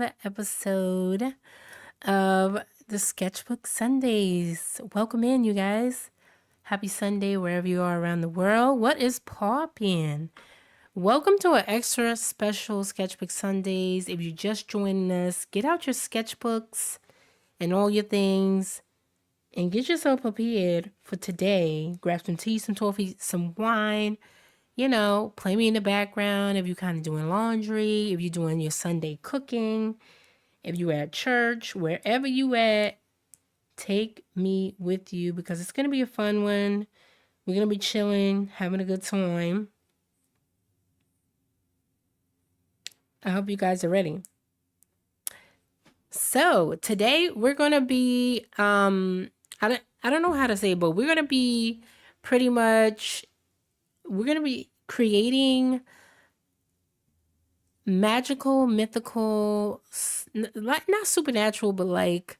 episode of the Sketchbook Sundays. Welcome in, you guys. Happy Sunday wherever you are around the world. What is poppin'? Welcome to an extra special Sketchbook Sundays. If you just joining us, get out your sketchbooks and all your things and get yourself prepared for today. Grab some tea, some coffee, some wine. Play me in the background if you're kind of doing laundry, if you're doing your Sunday cooking, if you're at church, wherever you at, take me with you because it's going to be a fun one. We're going to be chilling, having a good time. I hope you guys are ready. So today we're going to be, I don't know how to say it, but we're going to be creating magical, mythical, not supernatural, but like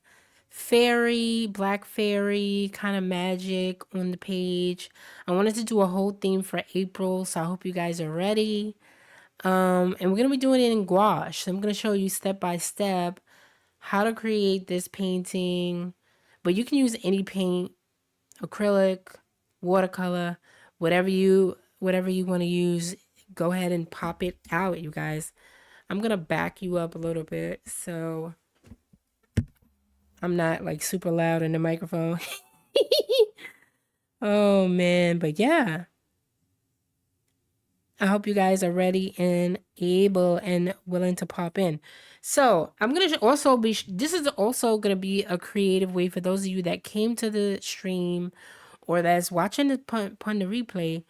fairy, black fairy kind of magic on the page. I wanted to do a whole theme for April, so I hope you guys are ready. And we're going to be doing it in gouache. So I'm going to show you step by step how to create this painting. But you can use any paint, acrylic, watercolor, whatever you want to use. Go ahead and pop it out, you guys. I'm going to back you up a little bit so I'm not like super loud in the microphone. Oh man, but yeah. I hope you guys are ready and able and willing to pop in. So I'm going to also this is also going to be a creative way for those of you that came to the stream or that's watching the upon the replay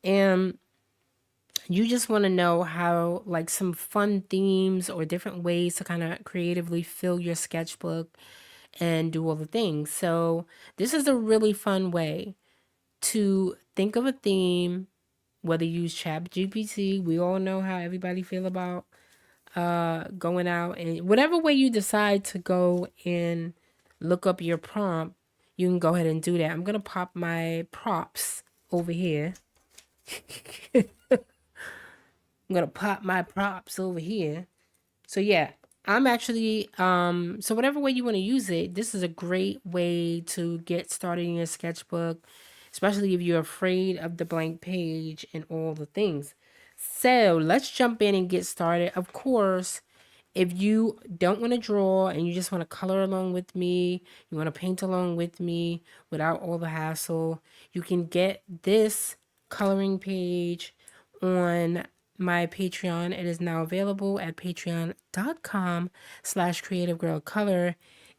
and you just want to know how like some fun themes or different ways to kind of creatively fill your sketchbook and do all the things. So this is a really fun way to think of a theme, whether you use ChatGPT. We all know how everybody feel about going out, and whatever way you decide to go and look up your prompt, you can go ahead and do that. I'm going to pop my props over here. I'm going to pop my props over here. So yeah, I'm actually, so whatever way you want to use it, this is a great way to get started in your sketchbook, especially if you're afraid of the blank page and all the things. So let's jump in and get started. Of course, if you don't want to draw and you just want to color along with me, you want to paint along with me without all the hassle, you can get this coloring page on my Patreon. It is now available at patreon.com/creativegirlcolor.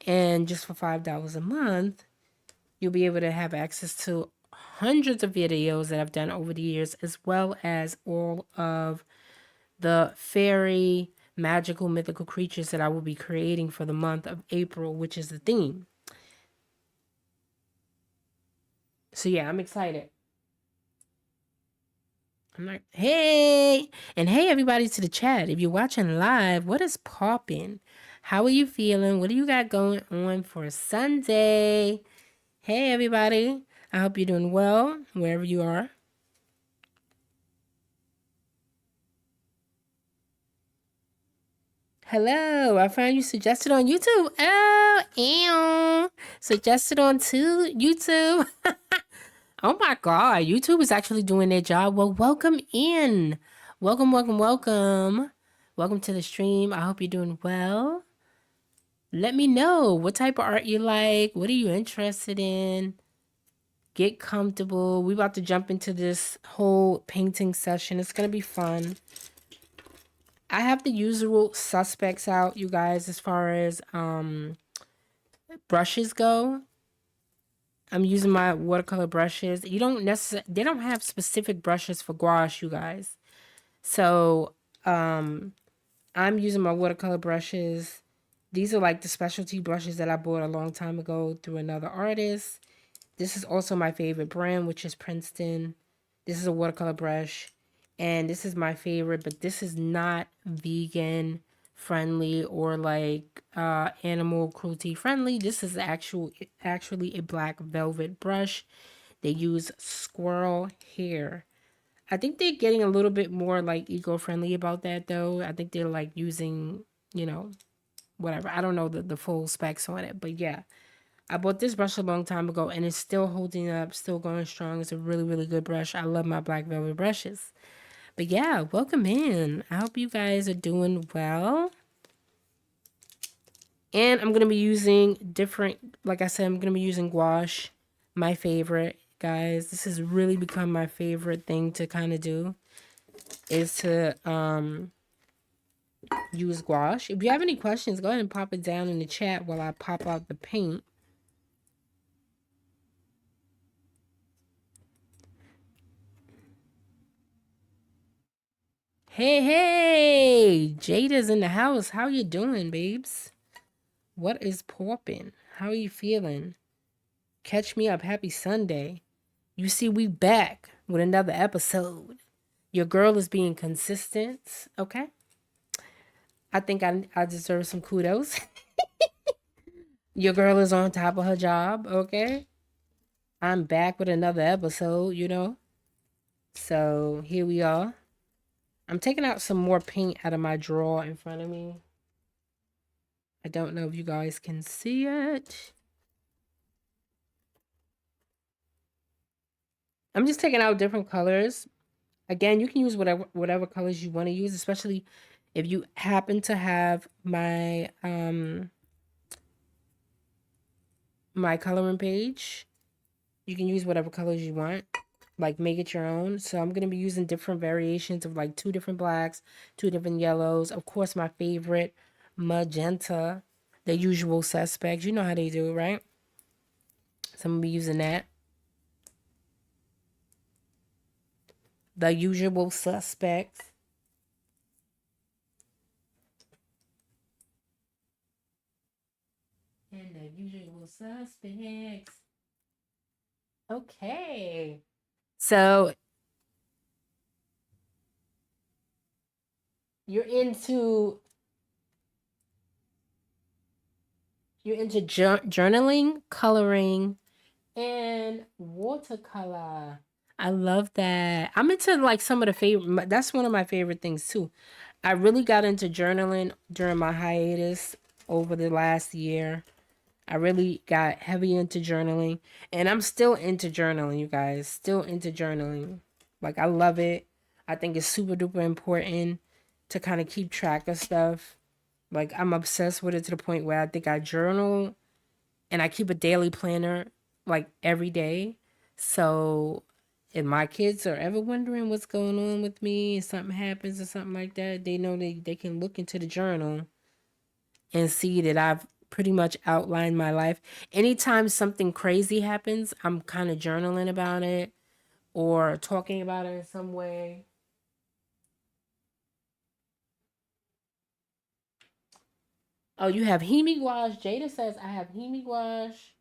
And just for $5 a month, you'll be able to have access to hundreds of videos that I've done over the years, as well as all of the fairy, magical, mythical creatures that I will be creating for the month of April, which is the theme. So yeah, I'm excited. I'm like, hey, and hey, everybody to the chat. If you're watching live, what is popping? How are you feeling? What do you got going on for Sunday? Hey, everybody. I hope you're doing well wherever you are. Hello, I found you suggested on YouTube. Oh, ew. Suggested on YouTube. Oh my God, YouTube is actually doing their job. Well, welcome in. Welcome, welcome, welcome. Welcome to the stream. I hope you're doing well. Let me know what type of art you like. What are you interested in? Get comfortable. We're about to jump into this whole painting session. It's going to be fun. I have the usual suspects out, you guys, as far as brushes go. I'm using my watercolor brushes. They don't have specific brushes for gouache, you guys. So, I'm using my watercolor brushes. These are like the specialty brushes that I bought a long time ago through another artist. This is also my favorite brand, which is Princeton. This is a watercolor brush. And this is my favorite, but this is not vegan friendly or like animal cruelty friendly. This is actually a black velvet brush. They use squirrel hair. I think they're getting a little bit more like eco-friendly about that though. I think they're like using you know, whatever. I don't know the full specs on it, but yeah. I bought this brush a long time ago and it's still holding up, still going strong. It's a really, really good brush. I love my black velvet brushes. But yeah, welcome in. I hope you guys are doing well. And I'm going to be using different, like I said, I'm going to be using gouache, my favorite, guys. This has really become my favorite thing to kind of do, is to use gouache. If you have any questions, go ahead and pop it down in the chat while I pop out the paint. Hey, hey! Jada's in the house. How you doing, babes? What is poppin'? How are you feeling? Catch me up. Happy Sunday. You see, we back with another episode. Your girl is being consistent, okay? I think I deserve some kudos. Your girl is on top of her job, okay? I'm back with another episode, you know? So, here we are. I'm taking out some more paint out of my drawer in front of me. I don't know if you guys can see it. I'm just taking out different colors. Again, you can use whatever colors you want to use, especially if you happen to have my my coloring page. You can use whatever colors you want, like make it your own. So I'm going to be using different variations of like 2 different blacks, 2 different yellows. Of course, my favorite, magenta, the usual suspects. You know how they do, right? So I'm going to be using that. The usual suspects. And the usual suspects. Okay. So you're into journaling, coloring, and watercolor. I love that. I'm into like some of the favorite. That's one of my favorite things too. I really got into journaling during my hiatus over the last year. I really got heavy into journaling, and I'm still into journaling, you guys. Still into journaling. Like, I love it. I think it's super duper important to kind of keep track of stuff. Like, I'm obsessed with it to the point where I think I journal and I keep a daily planner like every day. So if my kids are ever wondering what's going on with me, if something happens or something like that, they know they can look into the journal and see that I've pretty much outlined my life. Anytime something crazy happens, I'm kind of journaling about it or talking about it in some way. Oh, you have Hemi gouache. Jada says I have Hemi gouache,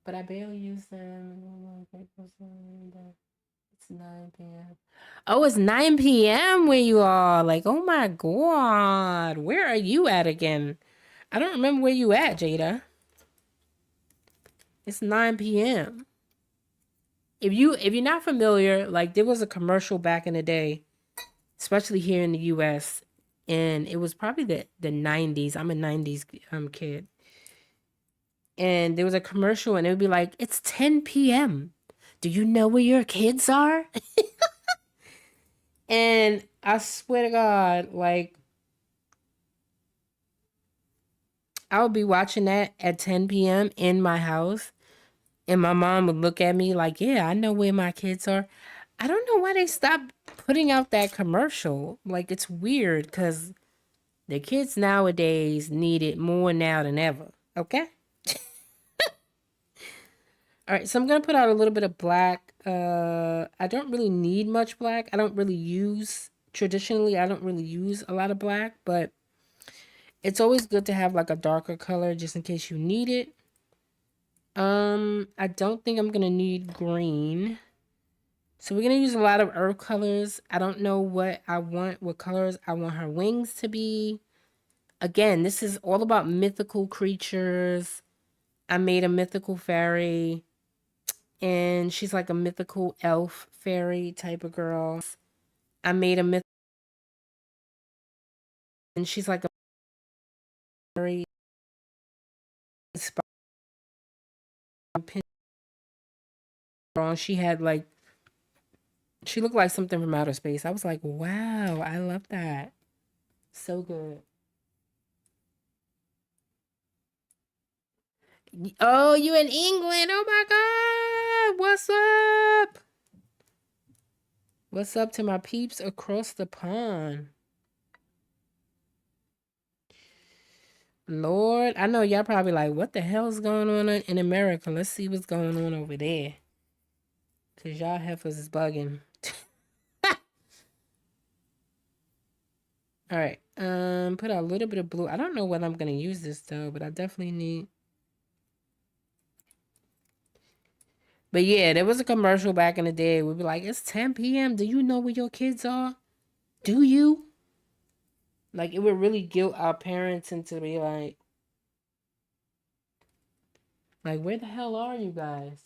but I barely use them. It's 9 p.m. Oh, it's 9 p.m. where you are. Like, oh my God. Where are you at again? I don't remember where you at, Jada. It's 9 p.m. If you're not familiar, like there was a commercial back in the day, especially here in the US, and it was probably the 90s. I'm a 90s kid. And there was a commercial and it would be like, "It's 10 p.m. Do you know where your kids are?" And I swear to God, like I would be watching that at 10 p.m. in my house, and my mom would look at me like, "Yeah, I know where my kids are." I don't know why they stopped putting out that commercial. Like, it's weird because the kids nowadays need it more now than ever. Okay? All right, so I'm going to put out a little bit of black. I don't really need much black. Traditionally, I don't really use a lot of black, but it's always good to have like a darker color just in case you need it. I don't think I'm going to need green. So we're going to use a lot of earth colors. I don't know what colors I want her wings to be. Again, this is all about mythical creatures. I made a mythical fairy, and she's like a mythical elf fairy type of girl. I made a myth, and she's like very inspiring. She had like, she looked like something from outer space. I was like, wow, I love that. So good. Oh, you in England? Oh my God. What's up? What's up to my peeps across the pond? Lord, I know y'all probably like, what the hell's going on in America? Let's see what's going on over there. Cause y'all heifers is bugging. All right. Put a little bit of blue. I don't know whether I'm gonna use this though, but I definitely need. But yeah, there was a commercial back in the day. We'd be like, it's 10 p.m. Do you know where your kids are? Do you? Like, it would really guilt our parents into be like, where the hell are you guys?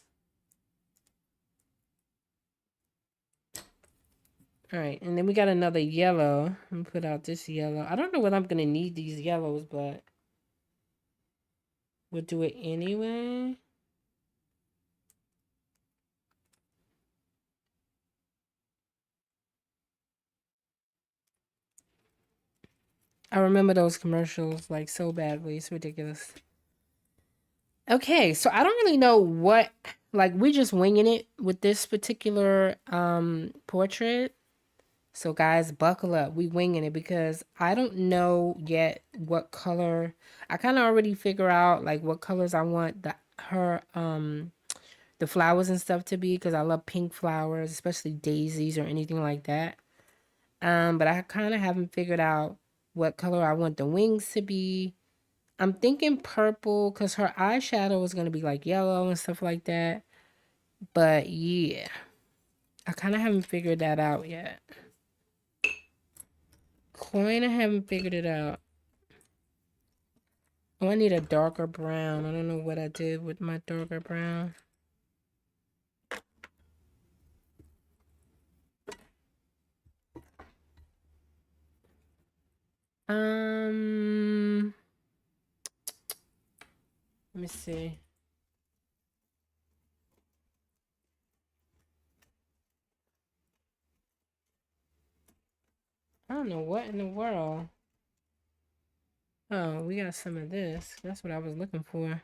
All right, and then we got another yellow. I'm gonna put out this yellow. I don't know whether I'm gonna need these yellows, but we'll do it anyway. I remember those commercials like so badly. It's ridiculous. Okay, so I don't really know what, like, we just winging it with this particular portrait. So guys, buckle up. We winging it because I don't know yet what color. I kind of already figure out like what colors I want the flowers and stuff to be, because I love pink flowers, especially daisies or anything like that. But I kind of haven't figured out what color I want the wings to be. I'm thinking purple because her eyeshadow is going to be like yellow and stuff like that. But yeah, I kind of haven't figured that out yet. Coin, I haven't figured it out. Oh, I need a darker brown. I don't know what I did with my darker brown. Let me see. I don't know what in the world. Oh, we got some of this. That's what I was looking for.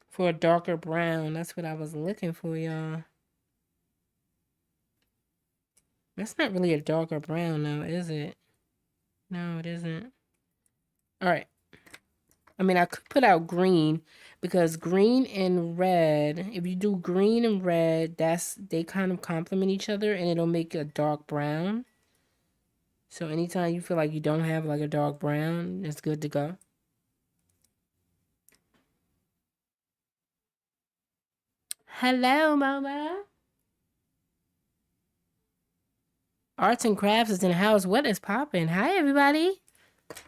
For a darker brown. That's what I was looking for, y'all. That's not really a darker brown, though, is it? No, it isn't. All right. I mean, I could put out green because green and red, if you do green and red, they kind of complement each other and it'll make a dark brown. So anytime you feel like you don't have like a dark brown, it's good to go. Hello, Mama. Arts and crafts is in the house. What is popping? Hi, everybody.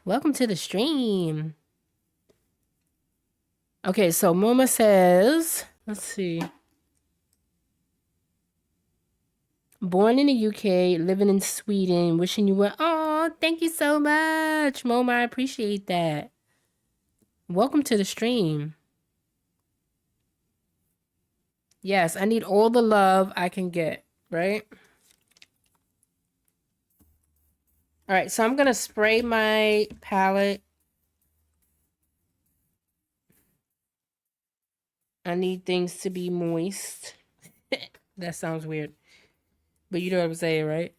Welcome to the stream. Okay, so Mama says, let's see. Born in the UK, living in Sweden, wishing you well. Oh, thank you so much, Mama. I appreciate that. Welcome to the stream. Yes, I need all the love I can get, right? All right, so I'm going to spray my palette. I need things to be moist. That sounds weird. But you know what I'm saying, right?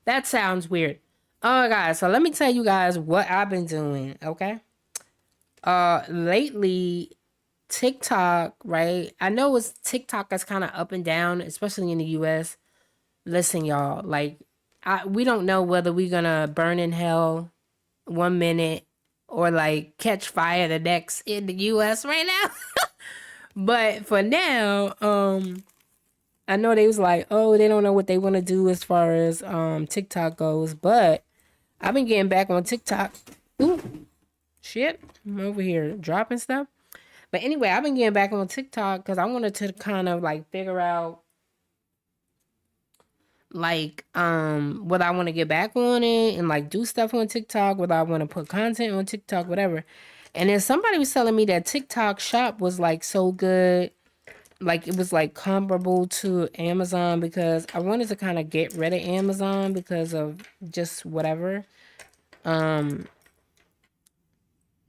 That sounds weird. Oh, guys, so let me tell you guys what I've been doing, okay? Lately, TikTok, right? I know it's TikTok is kind of up and down, especially in the US. Listen, y'all, like, we don't know whether we're gonna burn in hell 1 minute or like catch fire the next in the US right now. But for now, I know they was like, oh, they don't know what they want to do as far as TikTok goes, but I've been getting back on TikTok. Ooh, shit, I'm over here dropping stuff. But anyway, I've been getting back on TikTok because I wanted to kind of like figure out like whether I want to get back on it and like do stuff on TikTok, whether I want to put content on TikTok, whatever. And then somebody was telling me that TikTok shop was like so good, like it was like comparable to Amazon, because I wanted to kind of get rid of Amazon because of just whatever. Um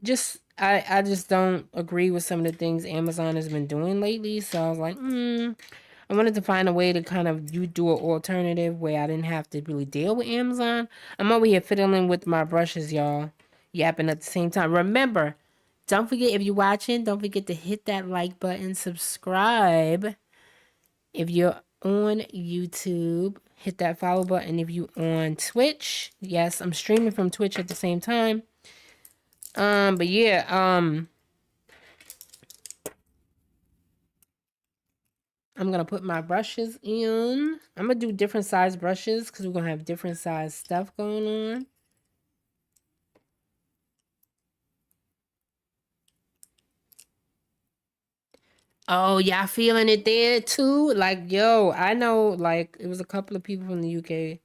just I just don't agree with some of the things Amazon has been doing lately. So I was like, I wanted to find a way to kind of you do an alternative where I didn't have to really deal with Amazon. I'm over here fiddling with my brushes, y'all. Yapping at the same time. Remember, don't forget, if you're watching, don't forget to hit that like button, subscribe. If you're on YouTube, hit that follow button. If you on Twitch, yes, I'm streaming from Twitch at the same time. But yeah, I'm gonna put my brushes in. I'm gonna do different size brushes because we're gonna have different size stuff going on. Oh, y'all feeling it there too? Like, yo, I know, like, it was a couple of people from the UK.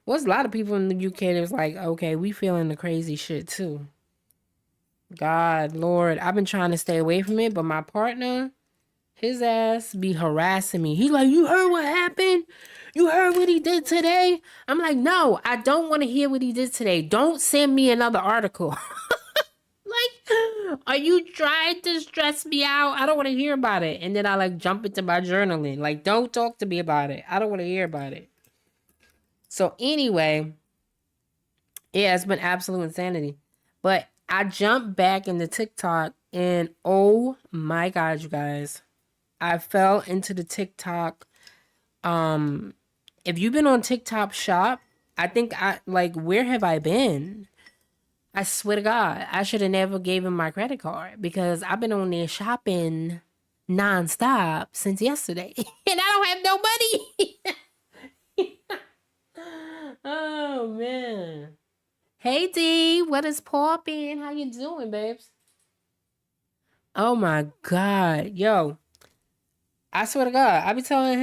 Was a lot of people in the UK that was like, okay, we feeling the crazy shit too. God, Lord, I've been trying to stay away from it, but my partner, his ass be harassing me. He's like, you heard what happened? You heard what he did today? I'm like, no, I don't want to hear what he did today. Don't send me another article. Like, are you trying to stress me out? I don't want to hear about it. And then I like jump into my journaling. Like, don't talk to me about it. I don't want to hear about it. So anyway, yeah, it's been absolute insanity. But I jumped back into TikTok and oh my God, you guys. I fell into the TikTok. If you've been on TikTok shop, I think I like, where have I been? I swear to God, I should have never gave him my credit card because I've been on there shopping nonstop since yesterday, and I don't have no money. Oh man. Hey D, what is poppin'? How you doing, babes? Oh my God, yo. I swear to God, I be telling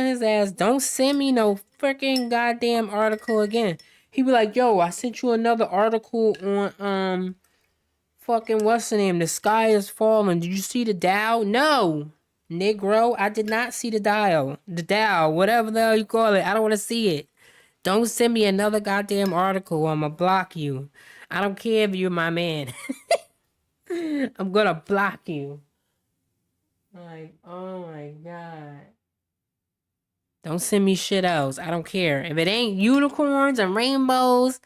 his ass, don't send me no freaking goddamn article again. He be like, yo, I sent you another article on fucking what's the name? The sky is falling. Did you see the Dow? No, Negro, I did not see the dial. The Dow, whatever the hell you call it. I don't want to see it. Don't send me another goddamn article. I'ma block you. I don't care if you're my man. I'm gonna block you. Like, oh my God. Don't send me shit else. I don't care. If it ain't unicorns and rainbows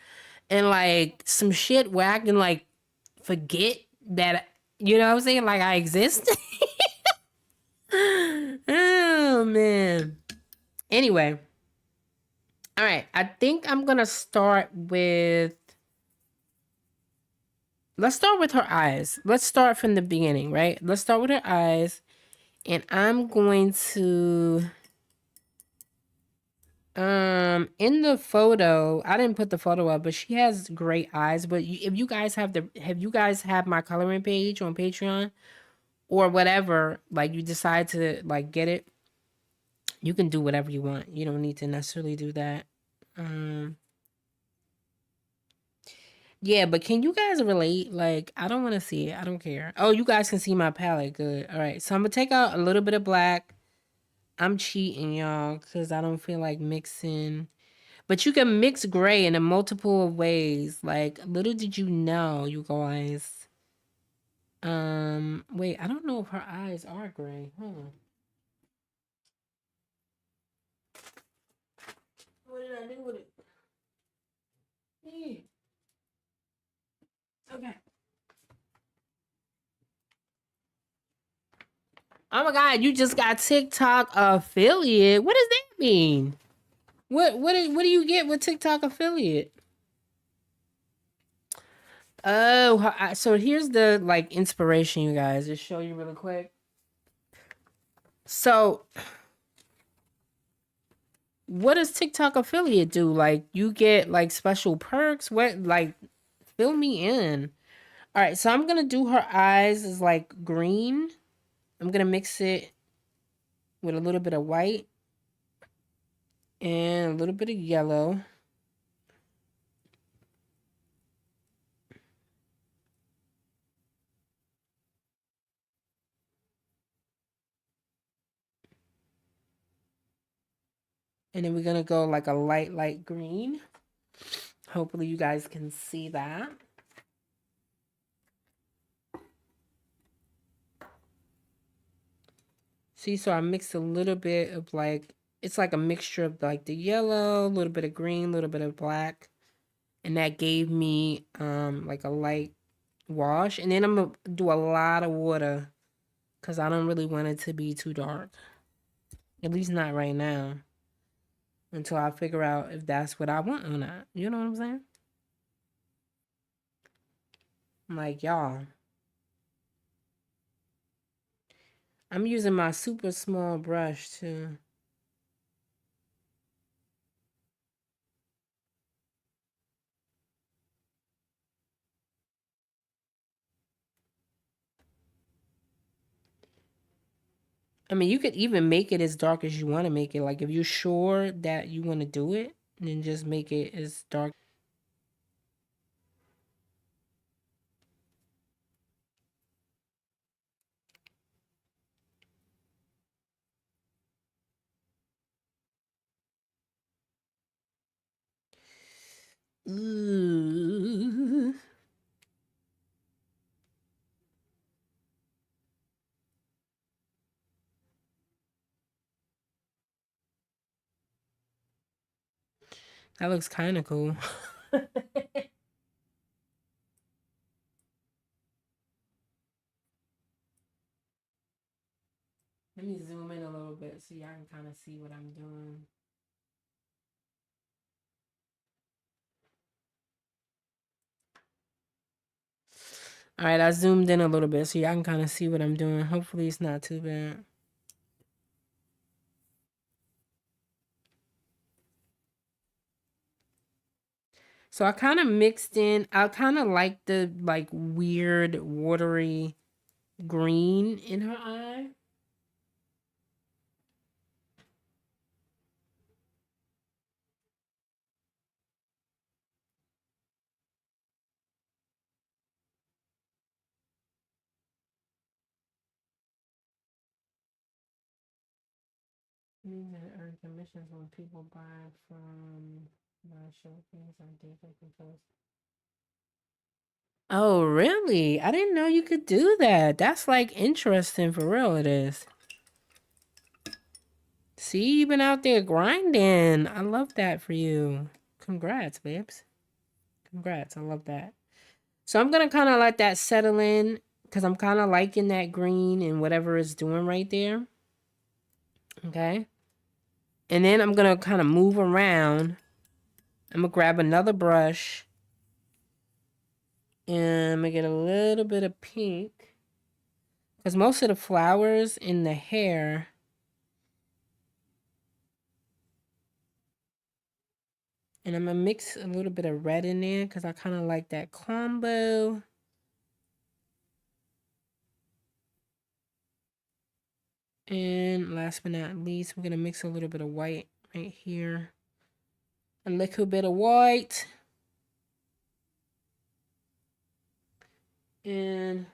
and like some shit where I can like forget that, you know what I'm saying? Like I exist. Oh man. Anyway. All right. I think I'm going to start with, let's start with her eyes. Let's start from the beginning, right? Let's start with her eyes. And I'm going to in the photo, I didn't put the photo up, but she has great eyes. But if you guys have you guys have my coloring page on Patreon or whatever, like you decide to like get it, you can do whatever you want. You don't need to necessarily do that. Um, yeah, but can you guys relate? Like, I don't want to see it. I don't care. Oh, you guys can see my palette. Good. All right. So I'm gonna take out a little bit of black. I'm cheating, y'all, because I don't feel like mixing. But you can mix gray in a multiple of ways. Like, little did you know, you guys. Wait, I don't know if her eyes are gray. Huh. What did I do with it? Okay. Oh my God, you just got TikTok affiliate. What does that mean? What do you get with TikTok affiliate? Oh, so here's the like inspiration, you guys. Just show you really quick. So, what does TikTok affiliate do? Like, you get like special perks. What like, fill me in. All right, so I'm gonna do her eyes is like green. I'm gonna mix it with a little bit of white. and a little bit of yellow. And then we're going to go like a light green. Hopefully you guys can see that. See, so I mixed a little bit of like, it's like a mixture of like the yellow, a little bit of green, a little bit of black. And that gave me like a light wash. And then I'm going to do a lot of water because I don't really want it to be too dark. At least not right now. Until I figure out if that's what I want or not. You know what I'm saying? I'm like, y'all. I'm using my super small brush too. I mean, you could even make it as dark as you want to make it. Like, if you're sure that you want to do it, then just make it as dark. Ooh. That looks kind of cool. Let me zoom in a little bit so y'all can kind of see what I'm doing. All right, I zoomed in a little bit so y'all can kind of see what I'm doing. Hopefully it's not too bad. So I kind of mixed in, I kind of like the like weird watery green in her eye. These are earn commissions when people buy from my showcase on different controls. Oh, really? I didn't know you could do that. That's like interesting for real, it is. See, you've been out there grinding. I love that for you. Congrats, babes. Congrats. I love that. So I'm going to kind of let that settle in because I'm kind of liking that green and whatever it's doing right there. Okay. And then I'm going to kind of move around. I'm going to grab another brush and I'm going to get a little bit of pink because most of the flowers in the hair, and I'm going to mix a little bit of red in there because I kind of like that combo. And last but not least, we're going to mix a little bit of white right here. A little bit of white. And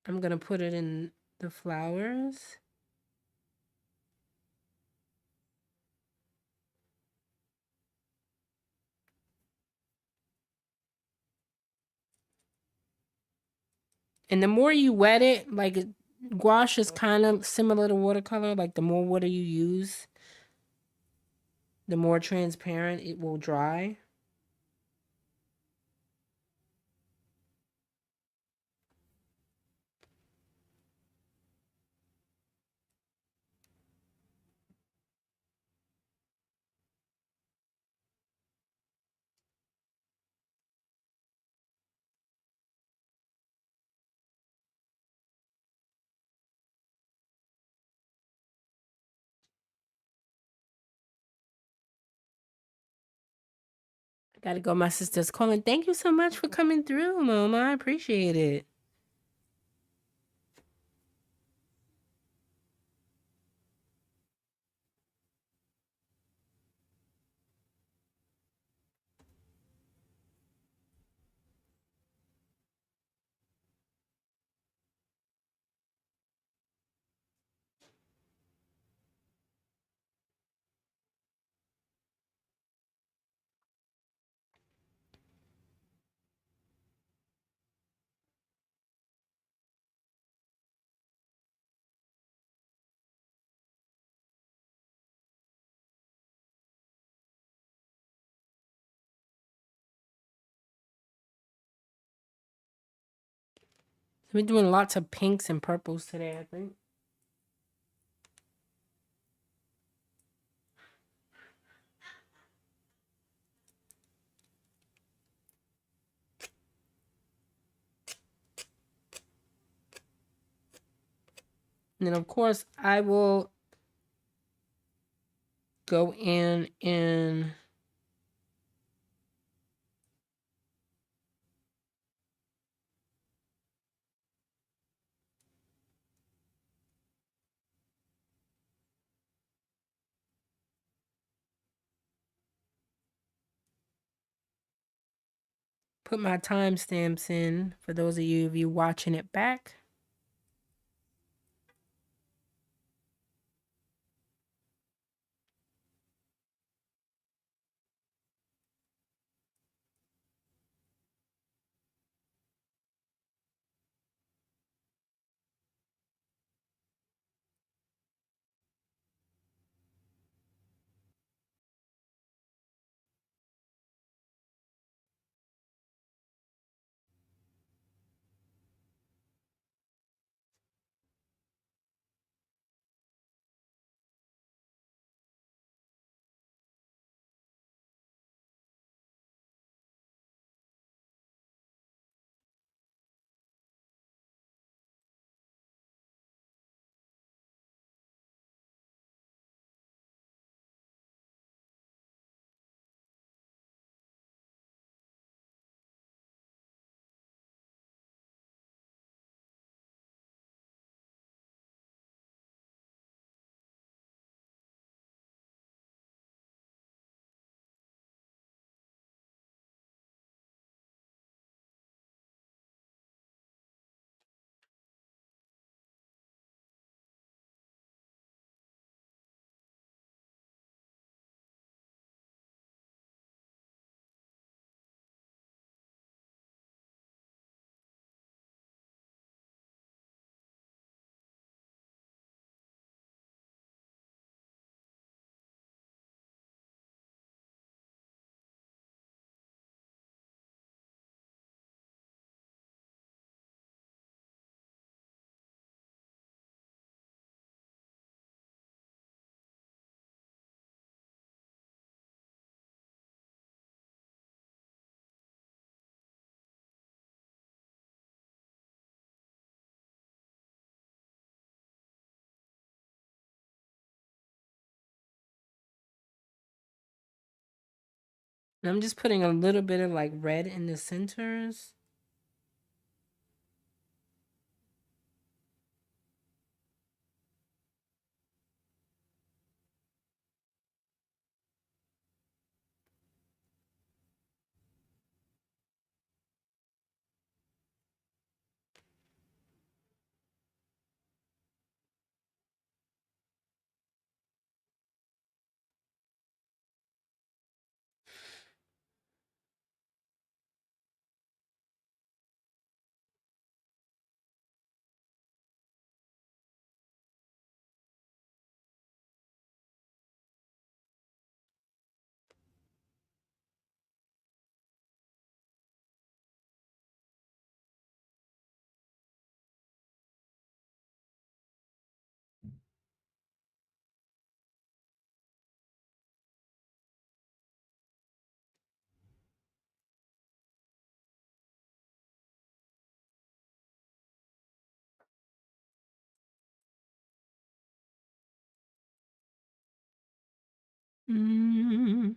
I'm going to put it in the flowers. And the more you wet it, like gouache is kind of similar to watercolor. Like the more water you use, the more transparent it will dry. Gotta go. My sister's calling. Thank you so much for coming through, Mama. I appreciate it. We're doing lots of pinks and purples today, I think. And then, of course, I will go in and put my timestamps in for those of you watching it back. And I'm just putting a little bit of like red in the centers. Mm.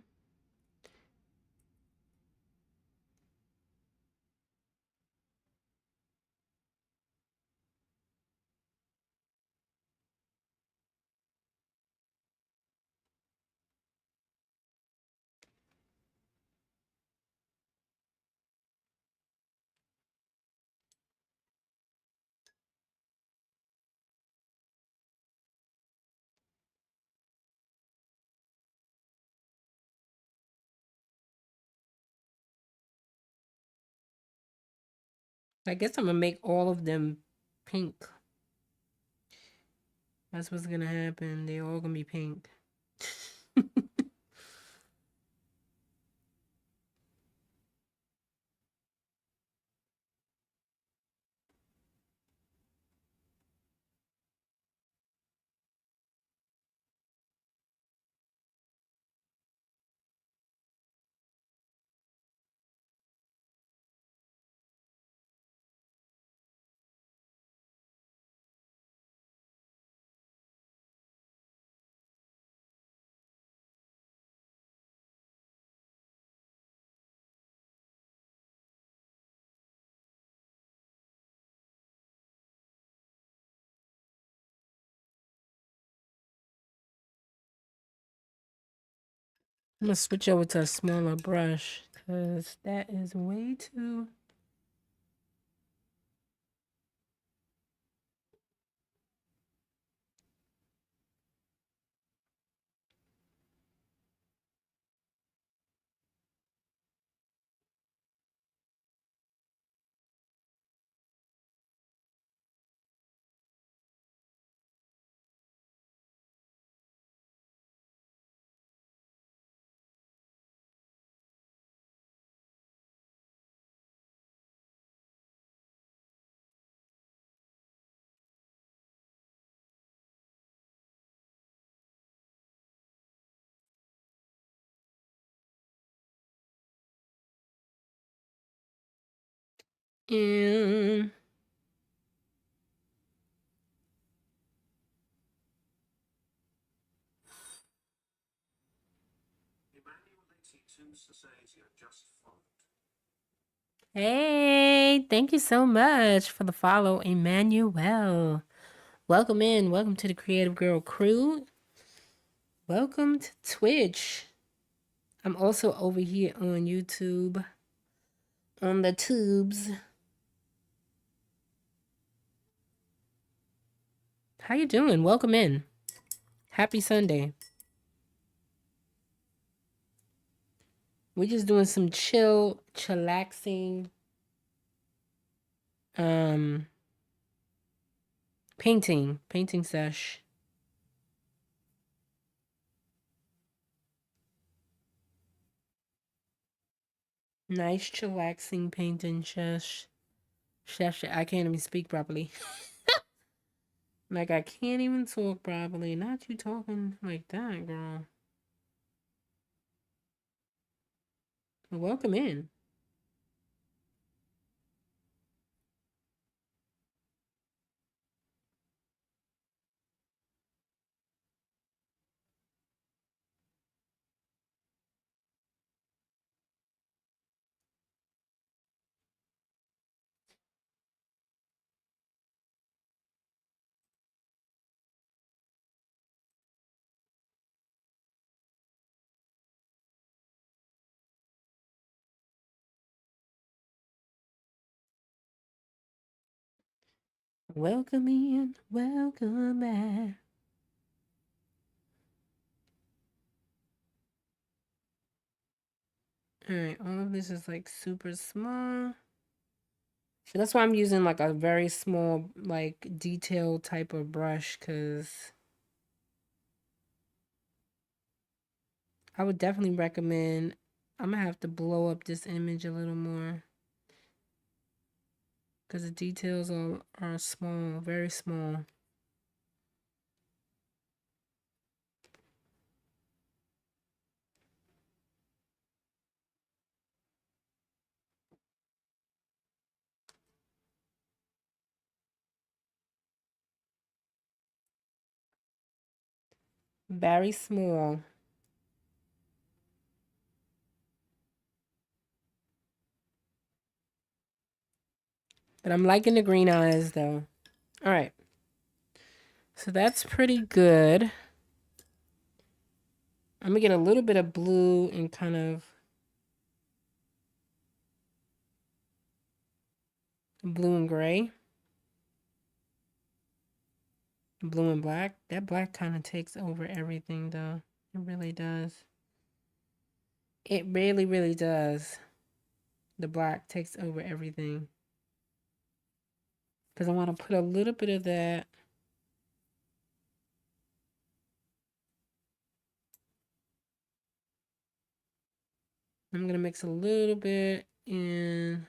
I guess I'm gonna make all of them pink. That's what's gonna happen. They're all gonna be pink. I'm gonna switch over to a smaller brush because that is way too. And hey, thank you so much for the follow, Emmanuel. Welcome in. Welcome to the Creative Girl crew. Welcome to Twitch. I'm also over here on YouTube. On the tubes. How you doing? Welcome in. Happy Sunday. We're just doing some chillaxing painting sesh. Nice chillaxing painting sesh. I can't even speak properly. Like I can't even talk properly. Not you talking like that, girl. Welcome in. Welcome in. Welcome back. Alright, all of this is like super small. So that's why I'm using like a very small, like detail type of brush because I would definitely recommend. I'm gonna have to blow up this image a little more because the details are small, very small. Very small. But I'm liking the green eyes though. All right. So that's pretty good. I'm gonna get a little bit of blue and kind of blue and gray. Blue and black. That black kind of takes over everything though. It really does. It really, really does. The black takes over everything. because I want to put a little bit of that. I'm going to mix a little bit and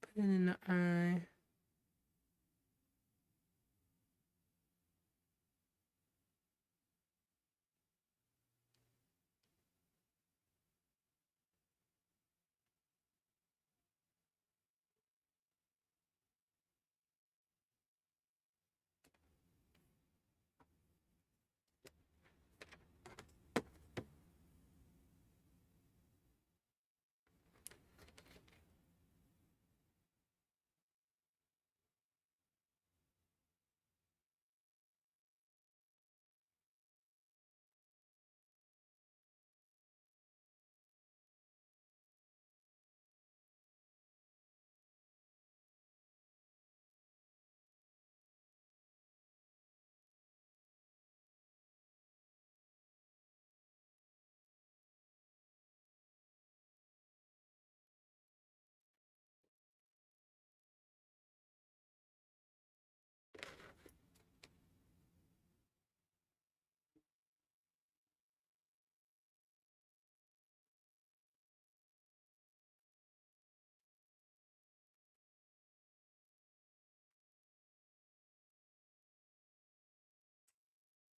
put it in the eye.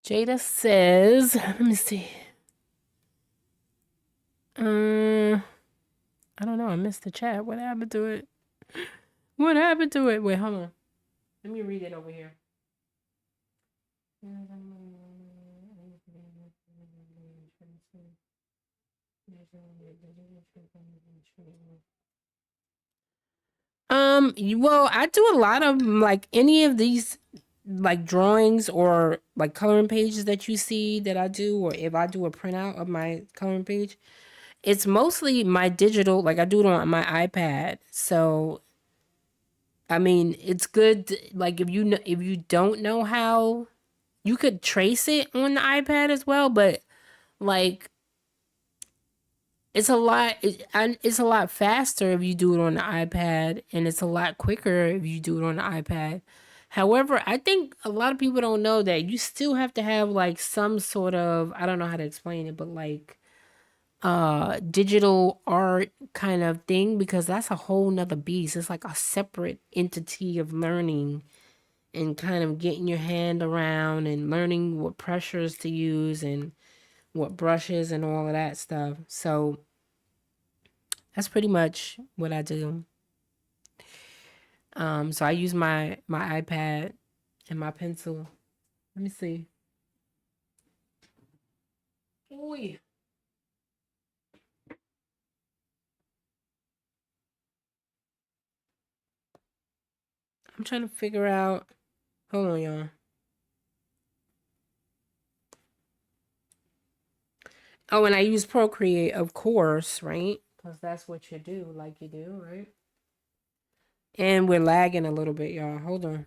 Jada says, let me see. I don't know. I missed the chat. What happened to it? What happened to it? Wait, hold on. Let me read it over here. Well, I do a lot of like any of these like drawings or like coloring pages that you see that I do, or if I do a printout of my coloring page, it's mostly my digital, like I do it on my iPad. So, I mean, it's good like if you know, if you don't know how, you could trace it on the iPad as well, but like it's a lot faster if you do it on the iPad, and it's a lot quicker if you do it on the iPad. However, I think a lot of people don't know that you still have to have like some sort of, I don't know how to explain it, but like digital art kind of thing, because that's a whole nother beast. It's like a separate entity of learning and kind of getting your hand around and learning what pressures to use and what brushes and all of that stuff. So that's pretty much what I do. So I use my iPad and my pencil. Let me see. Oy. I'm trying to figure out. Hold on, y'all. Oh, and I use Procreate, of course, right? Because that's what you do, like you do, right? And we're lagging a little bit, y'all. Hold on.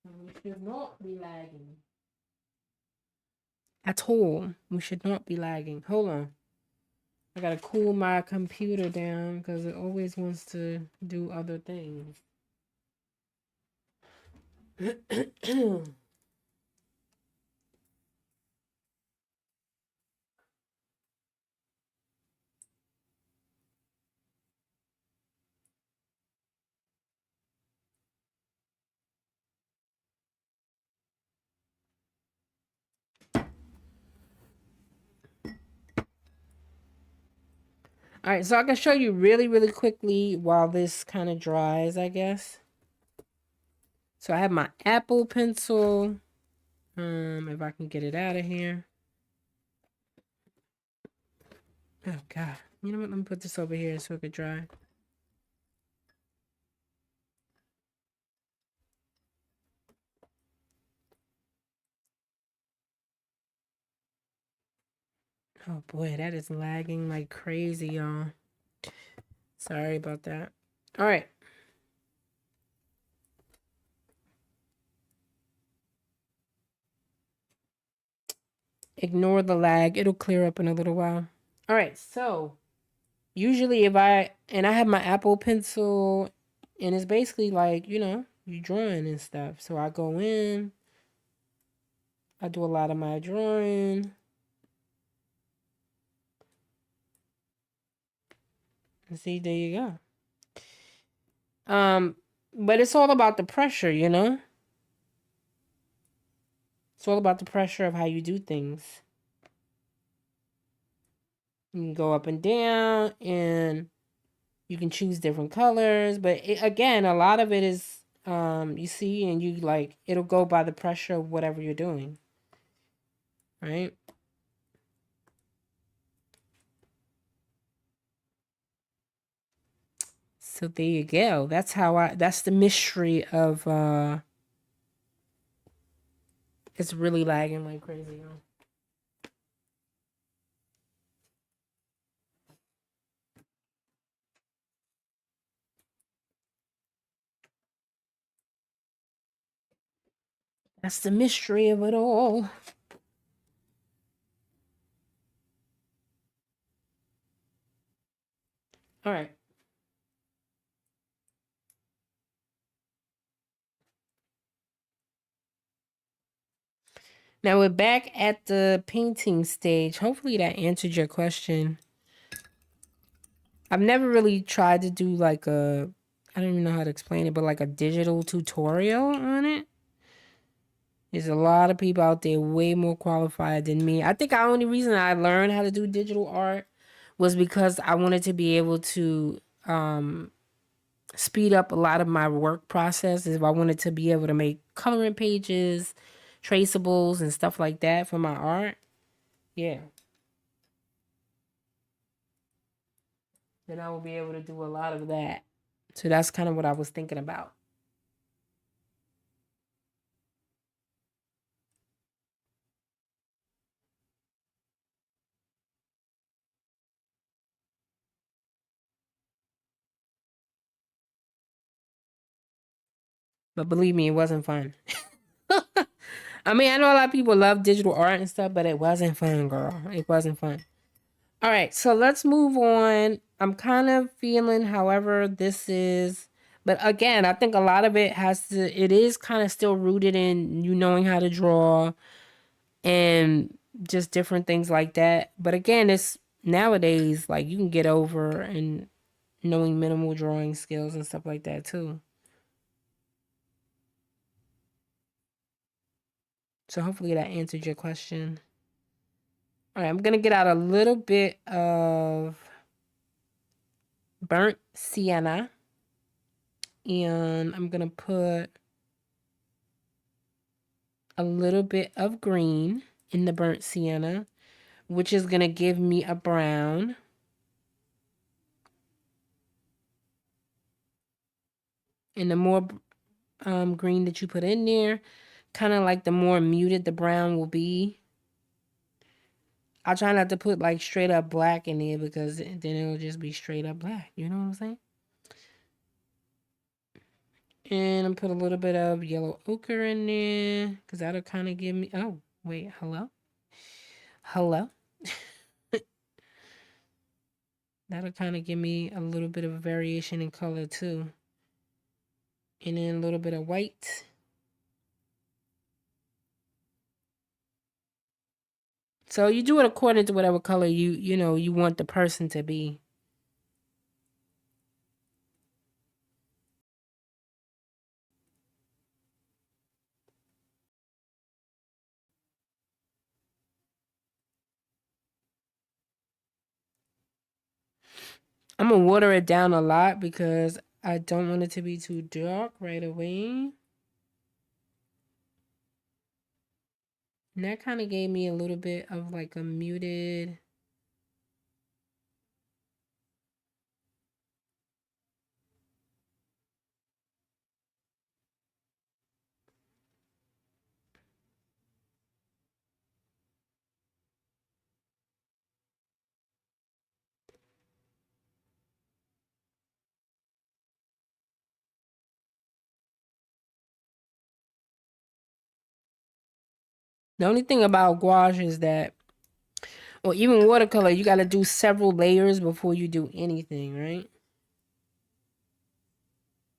We should not be lagging at all. We should not be lagging. Hold on. I gotta cool my computer down because it always wants to do other things. All right, so I can show you really, really quickly while this kind of dries, I guess. So I have my Apple Pencil. If I can get it out of here. Oh God, you know what? Let me put this over here so it could dry. Oh boy, that is lagging like crazy, y'all. Sorry about that. All right. Ignore the lag. It'll clear up in a little while. All right, so usually and I have my Apple Pencil, and it's basically like, you drawing and stuff. So I go in, I do a lot of my drawing. And see, there you go. But it's all about the pressure, It's all about the pressure of how you do things. You can go up and down, and you can choose different colors. But again, a lot of it is, you see, and you like, it'll go by the pressure of whatever you're doing, right? So there you go. That's the mystery of, it's really lagging like crazy, That's the mystery of it all. All right. Now we're back at the painting stage. Hopefully that answered your question. I've never really tried to do like I don't even know how to explain it, but like a digital tutorial on it. There's a lot of people out there way more qualified than me. I think the only reason I learned how to do digital art was because I wanted to be able to speed up a lot of my work process. If I wanted to be able to make coloring pages, traceables, and stuff like that for my art. Yeah. Then I will be able to do a lot of that. So that's kind of what I was thinking about. But believe me, it wasn't fun. I mean, I know a lot of people love digital art and stuff, but it wasn't fun, girl. It wasn't fun. All right, so let's move on. I'm kind of feeling, however, this is, but again, I think a lot of it is kind of still rooted in you knowing how to draw and just different things like that. But again, it's nowadays, like, you can get over and knowing minimal drawing skills and stuff like that too. So hopefully that answered your question. All right, I'm going to get out a little bit of burnt sienna, and I'm going to put a little bit of green in the burnt sienna, which is going to give me a brown. And the more green that you put in there, kind of like the more muted the brown will be. I'll try not to put like straight up black in there because then it'll just be straight up black. You know what I'm saying? And I'm put a little bit of yellow ochre in there because that'll kind of give me. Oh, wait, hello? Hello? That'll kind of give me a little bit of a variation in color too. And then a little bit of white. So you do it according to whatever color you want the person to be. I'm gonna water it down a lot because I don't want it to be too dark right away. And that kind of gave me a little bit of like a muted. The only thing about gouache is that, or even watercolor, you got to do several layers before you do anything, right?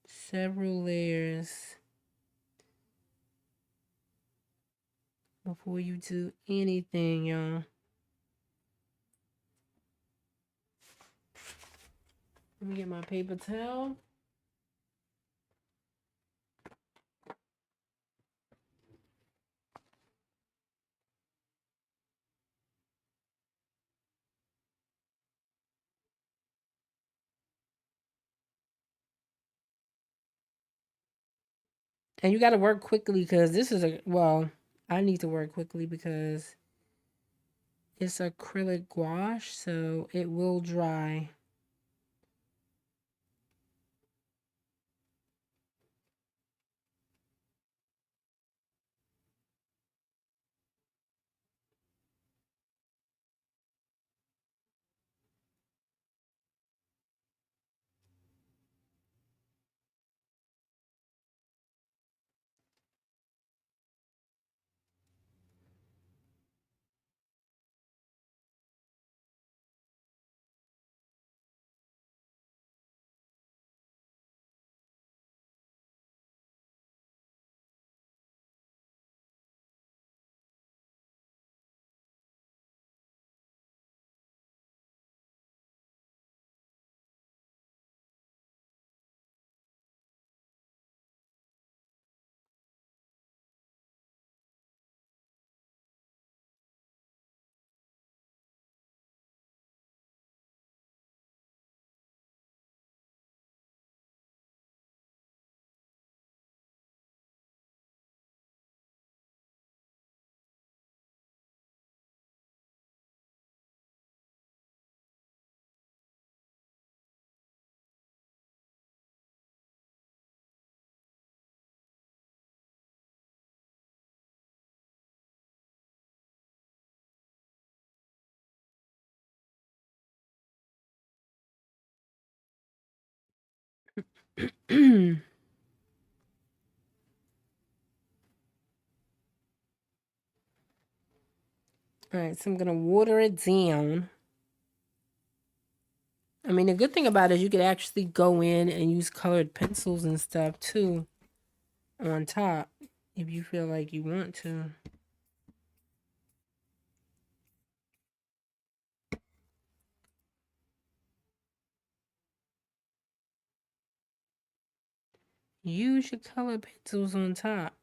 Several layers before you do anything, y'all. Let me get my paper towel. And you got to work quickly because this is well, I need to work quickly because it's acrylic gouache, so it will dry. All right, so I'm gonna water it down. I mean, the good thing about it is you could actually go in and use colored pencils and stuff too on top if you feel like you want to. Use your colored pencils on top.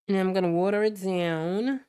And I'm gonna water it down.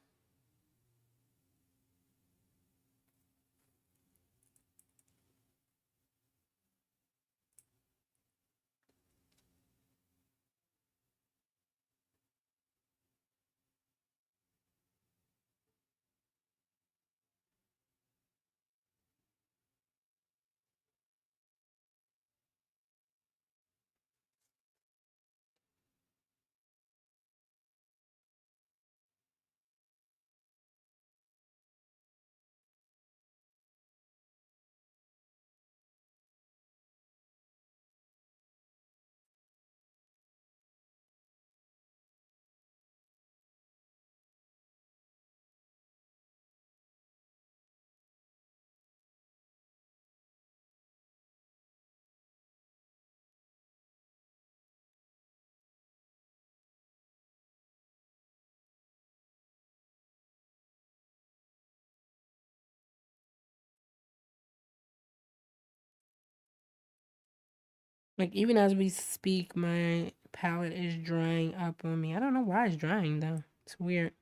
Like, even as we speak, my palette is drying up on me. I don't know why it's drying, though. It's weird.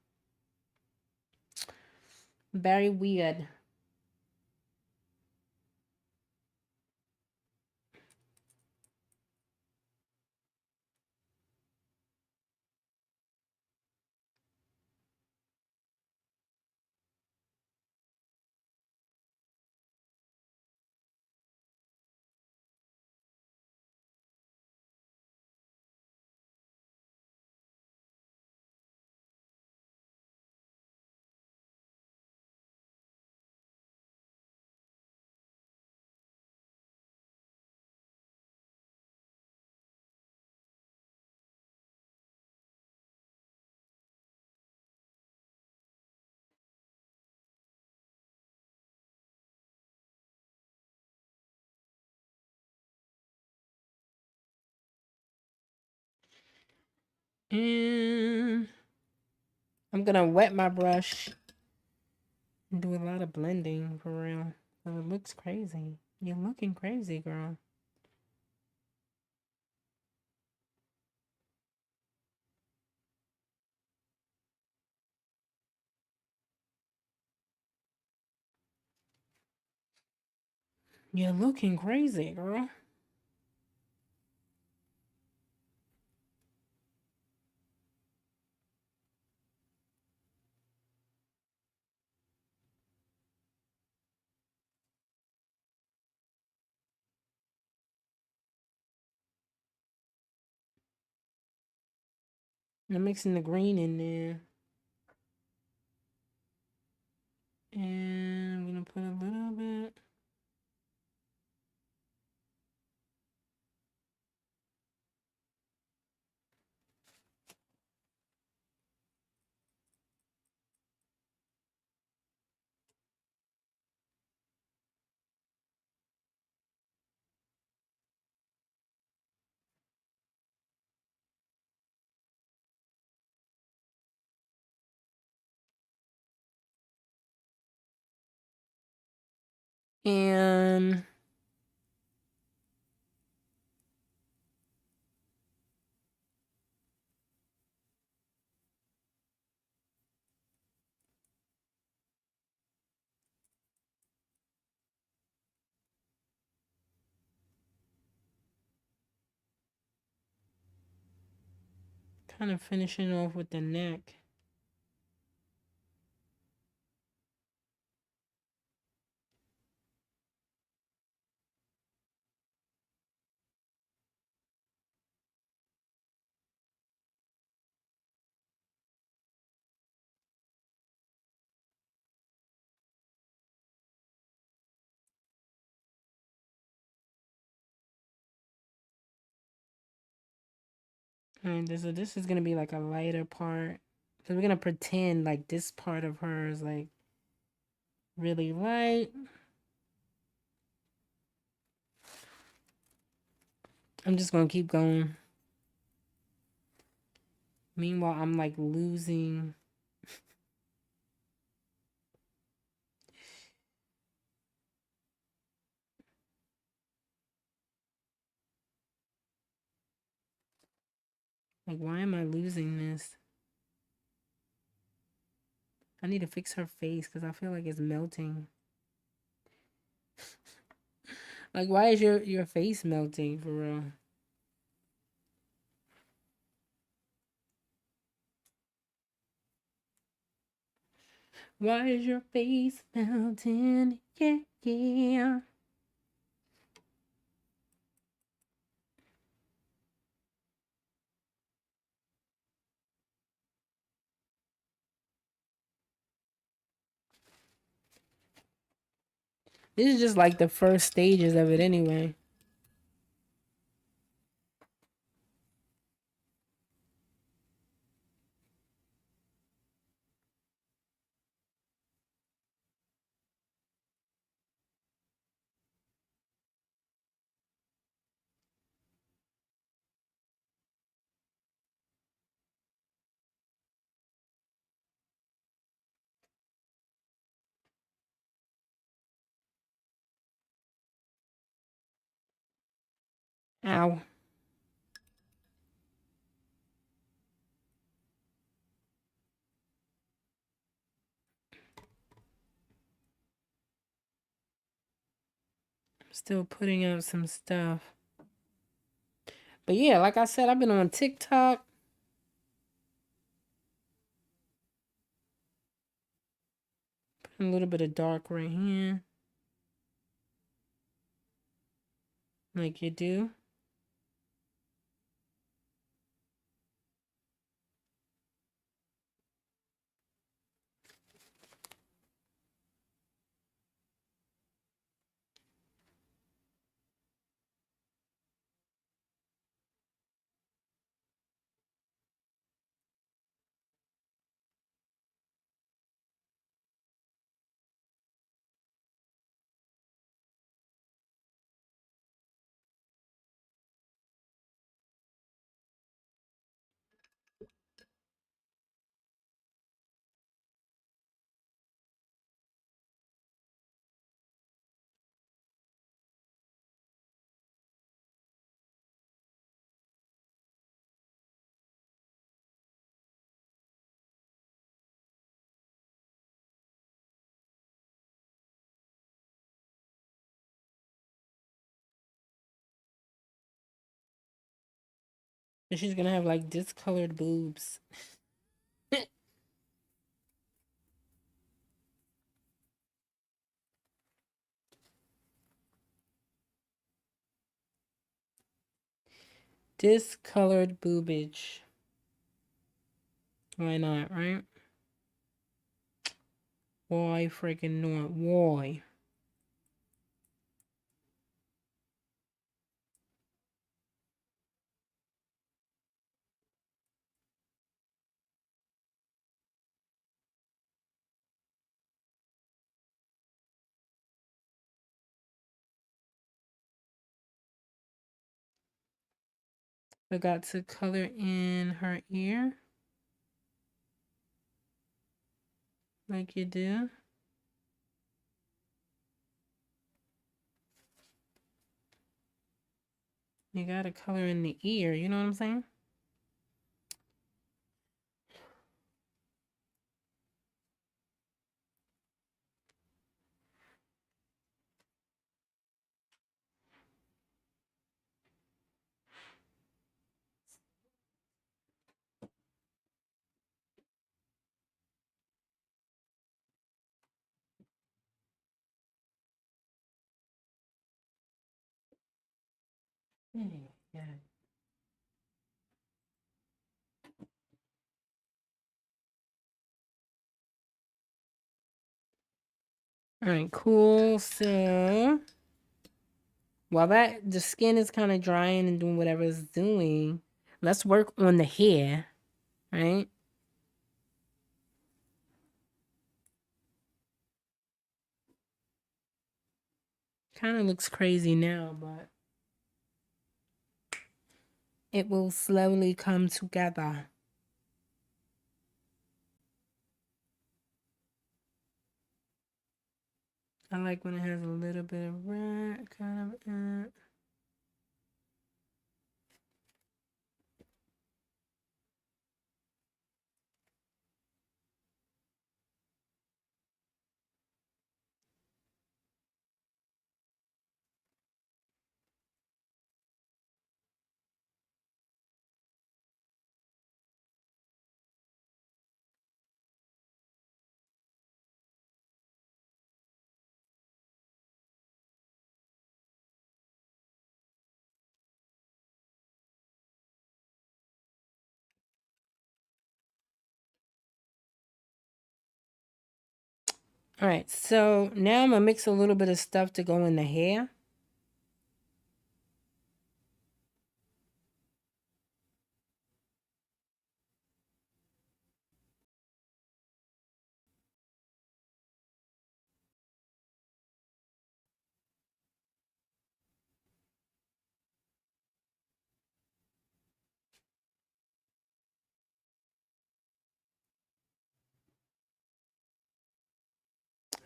Very weird. And I'm gonna wet my brush and do a lot of blending for real. So it looks crazy. You're looking crazy, girl. You're looking crazy, girl. I'm mixing the green in there. And I'm gonna put a little bit. And kind of finishing off with the neck. And this is gonna be like a lighter part. Because we're gonna pretend like this part of her is like really light. I'm just gonna keep going. Meanwhile, I'm like losing. Like, why am I losing this? I need to fix her face because I feel like it's melting. Like, why is your face melting for real? Why is your face melting? Yeah, yeah. This is just like the first stages of it anyway. Ow. I'm still putting out some stuff. But yeah, like I said, I've been on TikTok. Put a little bit of dark right here. Like you do. And she's gonna have like discolored boobs. Discolored boobage. Why not, right? Why freaking not? Why? Forgot to color in her ear. Like you do. You gotta color in the ear, you know what I'm saying? Yeah. All right, cool. So while the skin is kind of drying and doing whatever it's doing, let's work on the hair, right? Kind of looks crazy now, but it will slowly come together. I like when it has a little bit of red kind of. All right, so now I'm gonna mix a little bit of stuff to go in the hair.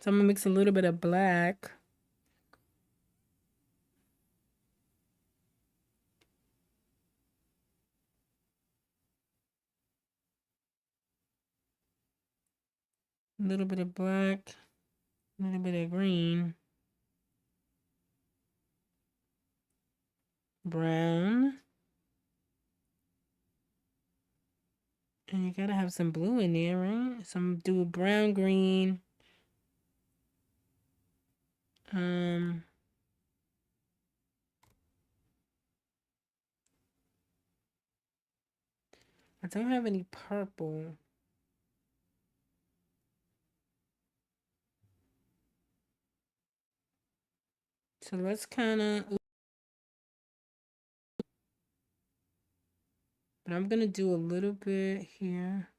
So I'm gonna mix a little bit of black. A little bit of black, a little bit of green, brown, and you gotta have some blue in there, right? Some do brown, green. Um, I don't have any purple. So let's kind of, but I'm gonna do a little bit here.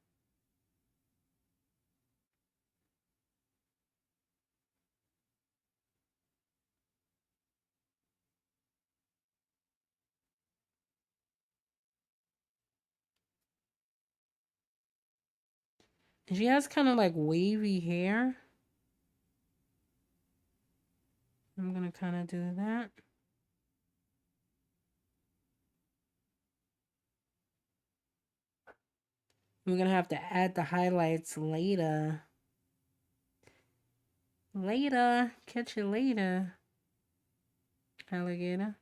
She has kind of like wavy hair. I'm gonna kind of do that. We're gonna have to add the highlights later. Later. Catch you later, alligator.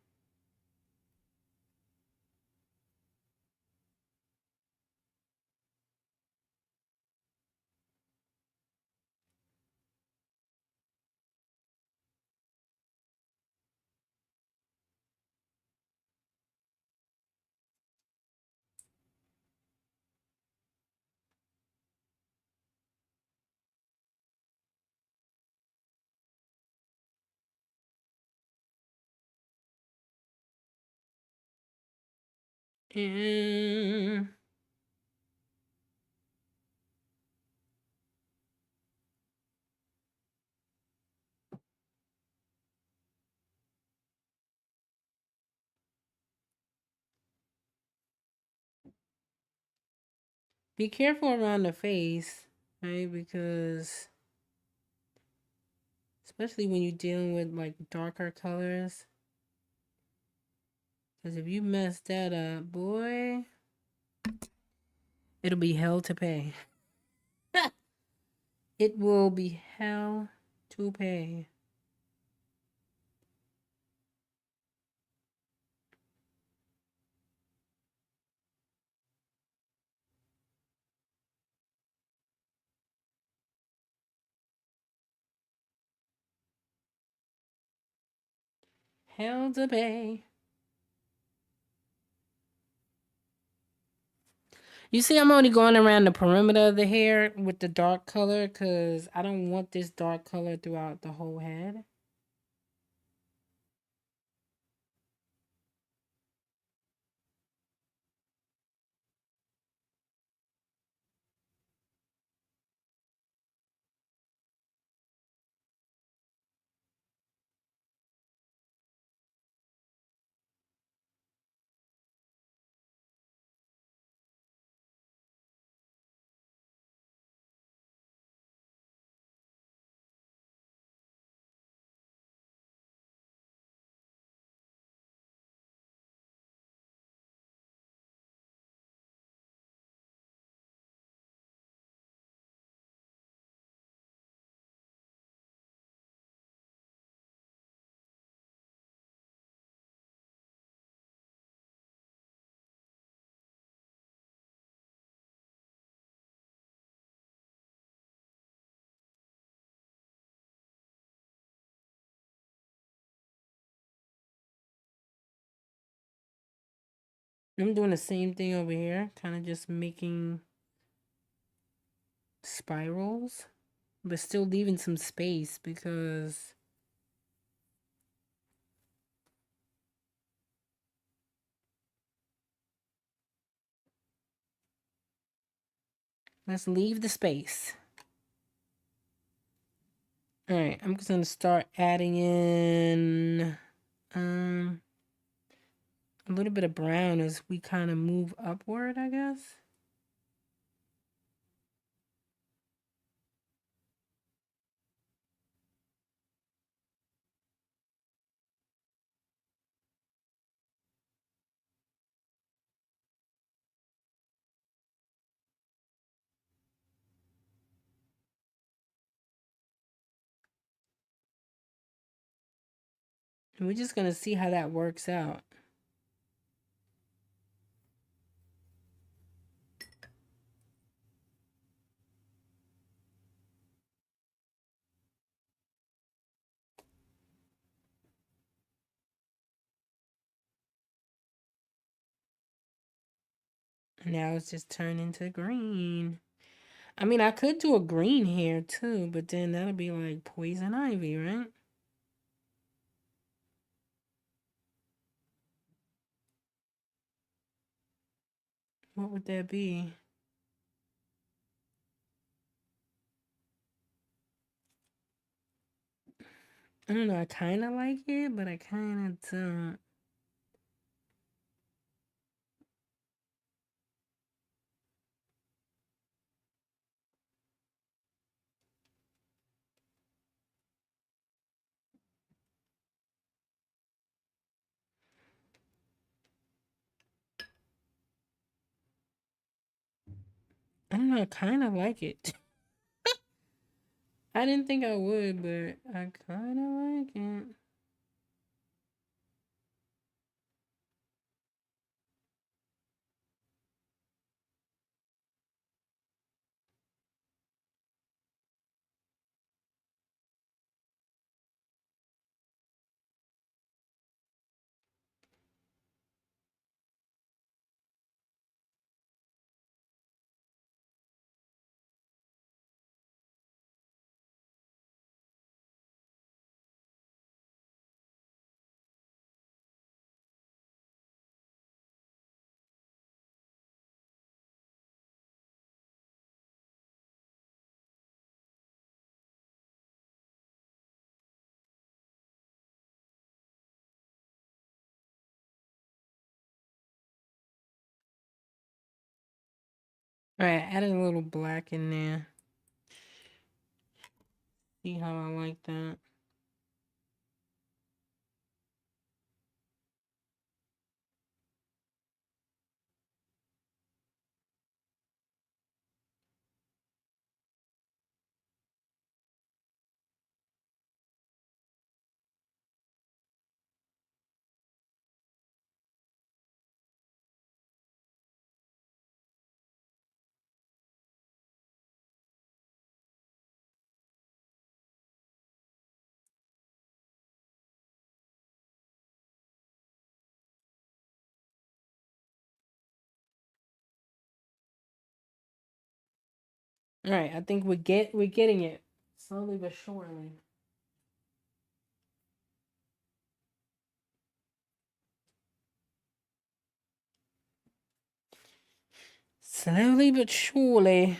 And be careful around the face, right? Because especially when you're dealing with like darker colors. Because if you mess that up, boy, it'll be hell to pay. It will be hell to pay. Hell to pay. You see, I'm only going around the perimeter of the hair with the dark color because I don't want this dark color throughout the whole head. I'm doing the same thing over here, kind of just making spirals, but still leaving some space because let's leave the space. All right, I'm just gonna start adding in a little bit of brown as we kind of move upward, I guess. And we're just gonna see how that works out. Now it's just turned into green. I mean, I could do a green here too, but then that'll be like poison ivy, right? What would that be? I don't know. I kind of like it, but I kind of don't. I don't know. I kind of like it. I didn't think I would, but I kind of like it. All right, added a little black in there. See how I like that? All right, I think we're getting it slowly but surely. Slowly but surely,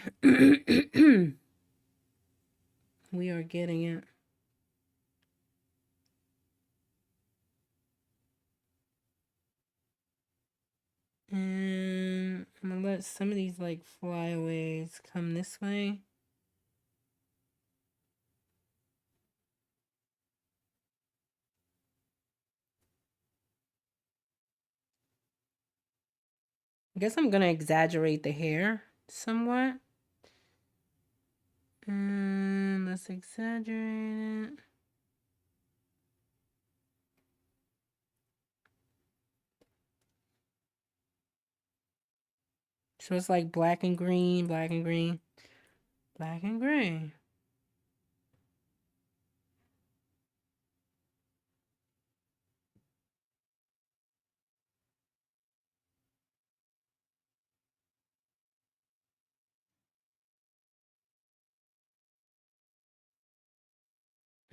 we are getting it. And I'm gonna let some of these like flyaways come this way. I guess I'm gonna exaggerate the hair somewhat. And let's exaggerate it. So it's like black and green, black and green, black and gray.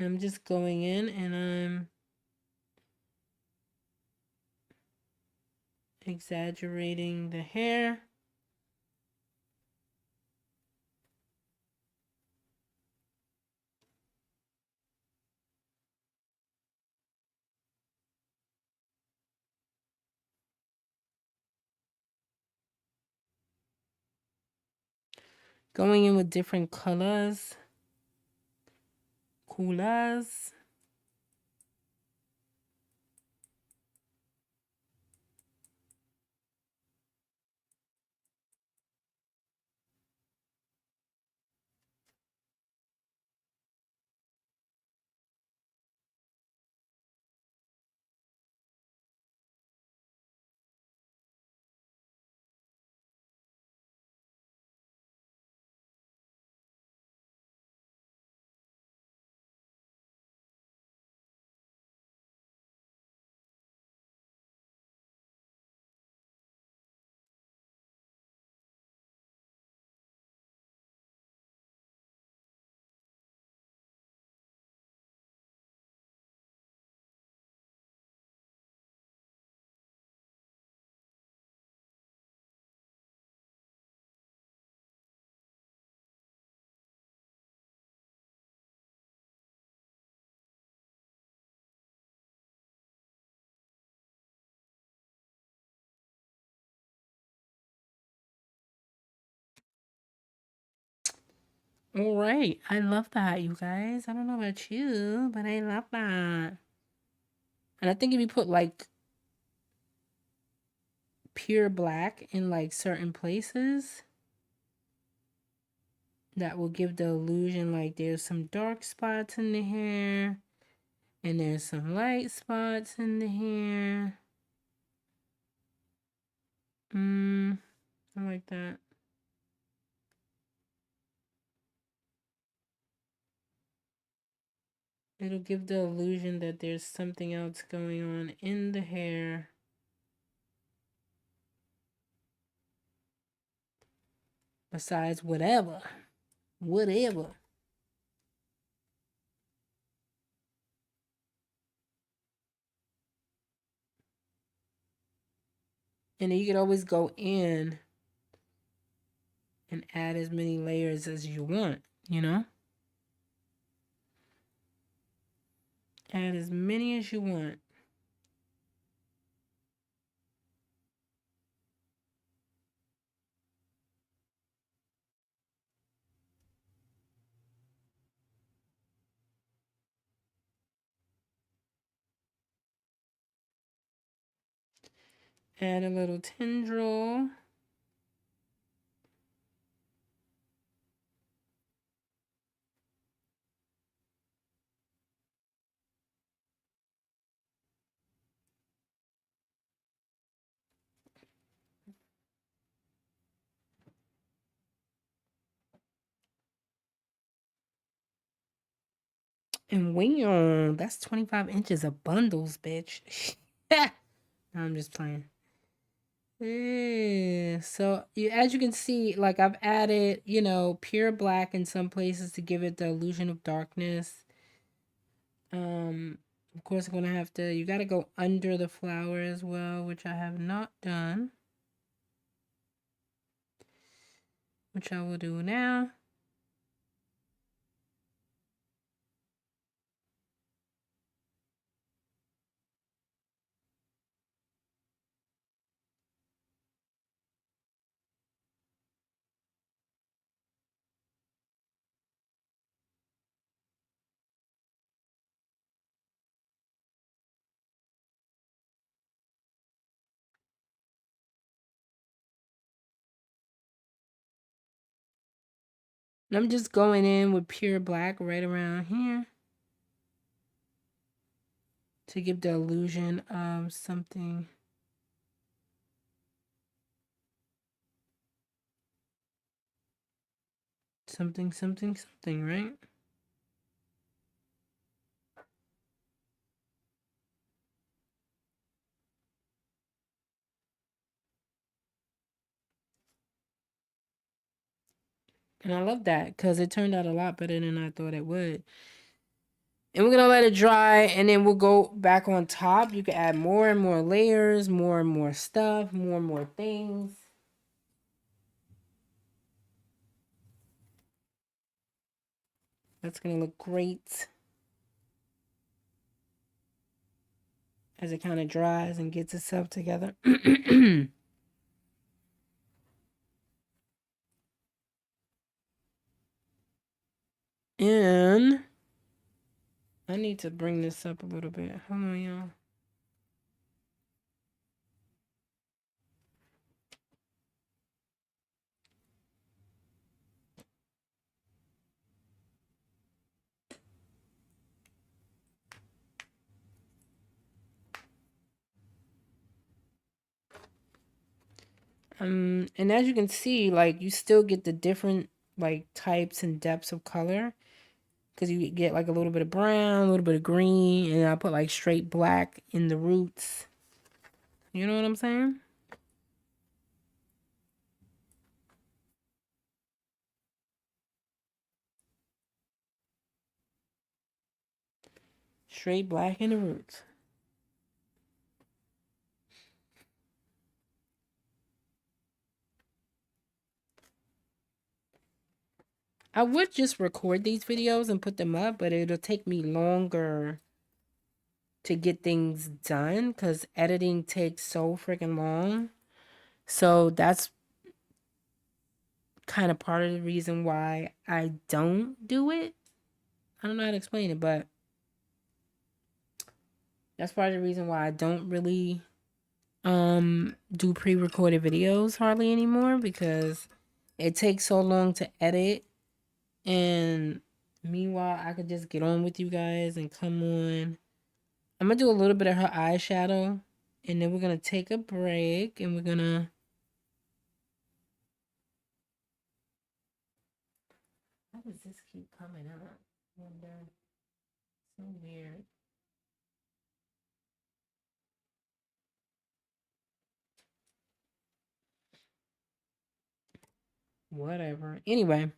I'm just going in and I'm exaggerating the hair. Going in with different colors. Coolers. All right. I love that, you guys. I don't know about you, but I love that. And I think if you put like pure black in like certain places, that will give the illusion like there's some dark spots in the hair and there's some light spots in the hair. I like that. It'll give the illusion that there's something else going on in the hair besides whatever. Whatever. And then you could always go in and add as many layers as you want, you know? Add as many as you want. Add a little tendril. And wow, that's 25 inches of bundles, bitch. No, I'm just playing. Yeah. So as you can see, like I've added, pure black in some places to give it the illusion of darkness. Of course, I'm gonna have to. You gotta go under the flower as well, which I have not done. Which I will do now. And I'm just going in with pure black right around here to give the illusion of something. Something, something, something, right? And I love that because it turned out a lot better than I thought it would. And we're going to let it dry and then we'll go back on top. You can add more and more layers, more and more stuff, more and more things. That's going to look great as it kind of dries and gets itself together. And I need to bring this up a little bit. Hold on, y'all. And as you can see, like you still get the different like types and depths of color because you get like a little bit of brown, a little bit of green, and I put like straight black in the roots. You know what I'm saying? Straight black in the roots. I would just record these videos and put them up, but it'll take me longer to get things done because editing takes so freaking long. So that's kind of part of the reason why I don't do it. I don't know how to explain it, but that's part of the reason why I don't really do pre-recorded videos hardly anymore, because it takes so long to edit, and meanwhile I could just get on with you guys and come on. I'm gonna do a little bit of her eyeshadow, and then we're gonna take a break, and we're gonna. How does this keep coming up? I wonder. So weird. Whatever. Anyway.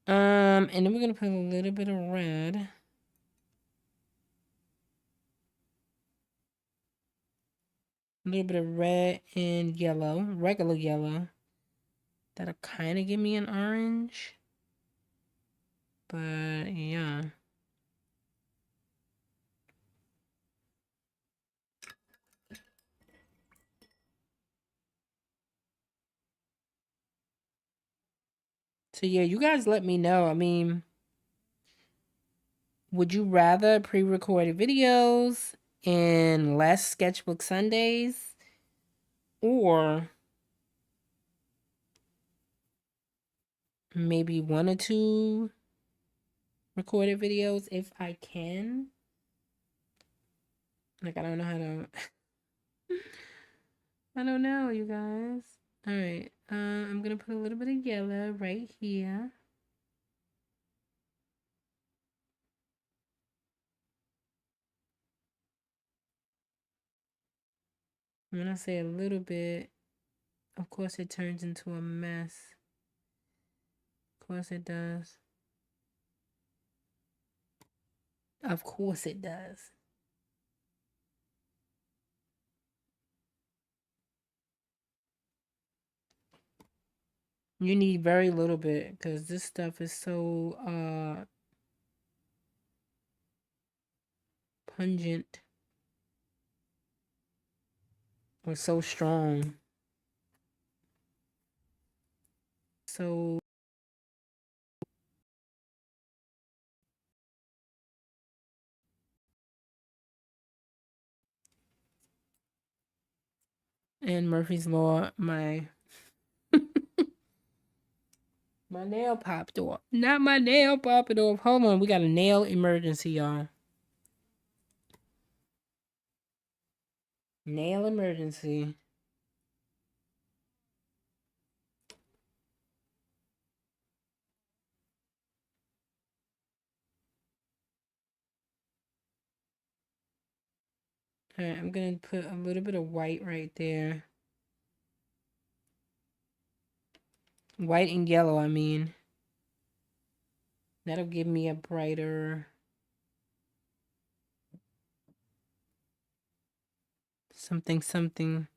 And then we're gonna put a little bit of red. A little bit of red and yellow, regular yellow. That'll kind of give me an orange. But yeah. So yeah, you guys let me know. I mean, would you rather pre-recorded videos and less sketchbook Sundays, or maybe one or two recorded videos if I can? Like, I don't know how to. I don't know, you guys. All right. I'm gonna put a little bit of yellow right here. When I say a little bit, of course it turns into a mess. Of course it does. Of course it does. You need very little bit, because this stuff is so pungent, or so strong. So and Murphy's Law, my my nail popped off. Not my nail popping off. Hold on, we got a nail emergency, y'all. Nail emergency. Alright, I'm gonna put a little bit of white right there. White and yellow, I mean. That'll give me a brighter something something.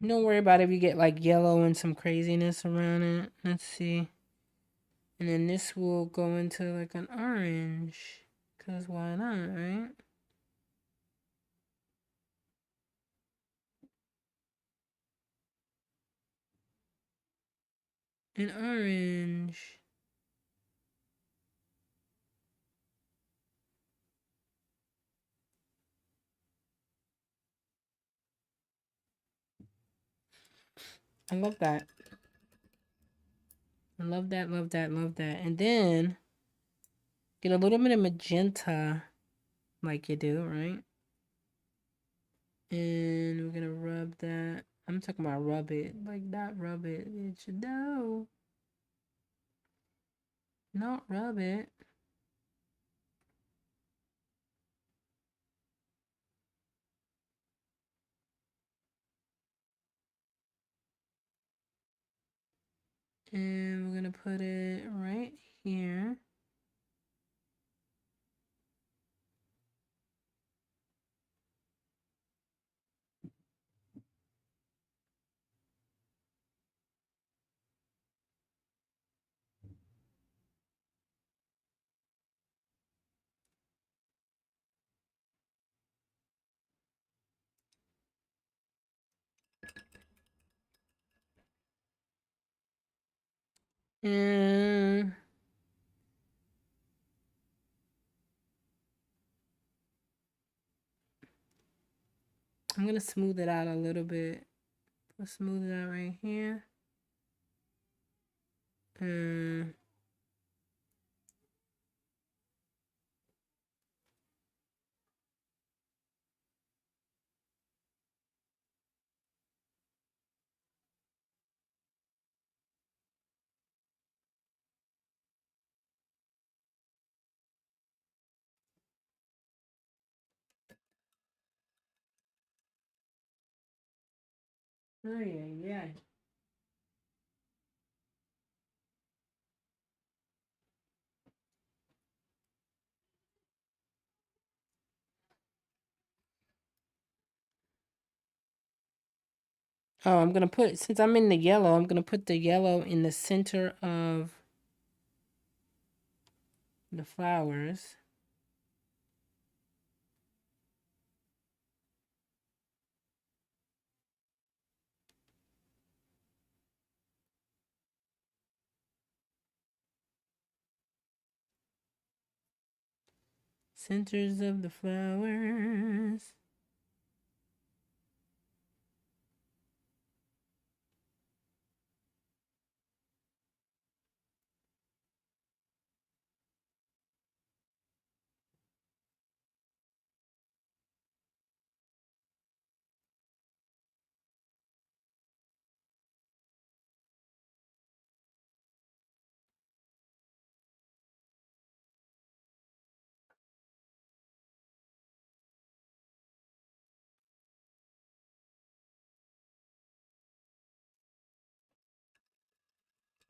Don't worry about it if you get like yellow and some craziness around it. Let's see. And then this will go into like an orange. Because why not, right? An orange. I love that. I love that, love that, love that. And then get a little bit of magenta like you do, right? And we're gonna rub that. I'm talking about rub it. Like, not rub it. It should know. Not rub it. And we're gonna put it right here. And I'm gonna smooth it out a little bit. I'll smooth it out right here. And oh yeah. Oh, I'm gonna put, since I'm in the yellow, I'm gonna put the yellow in the center of the flowers. Centers of the flowers.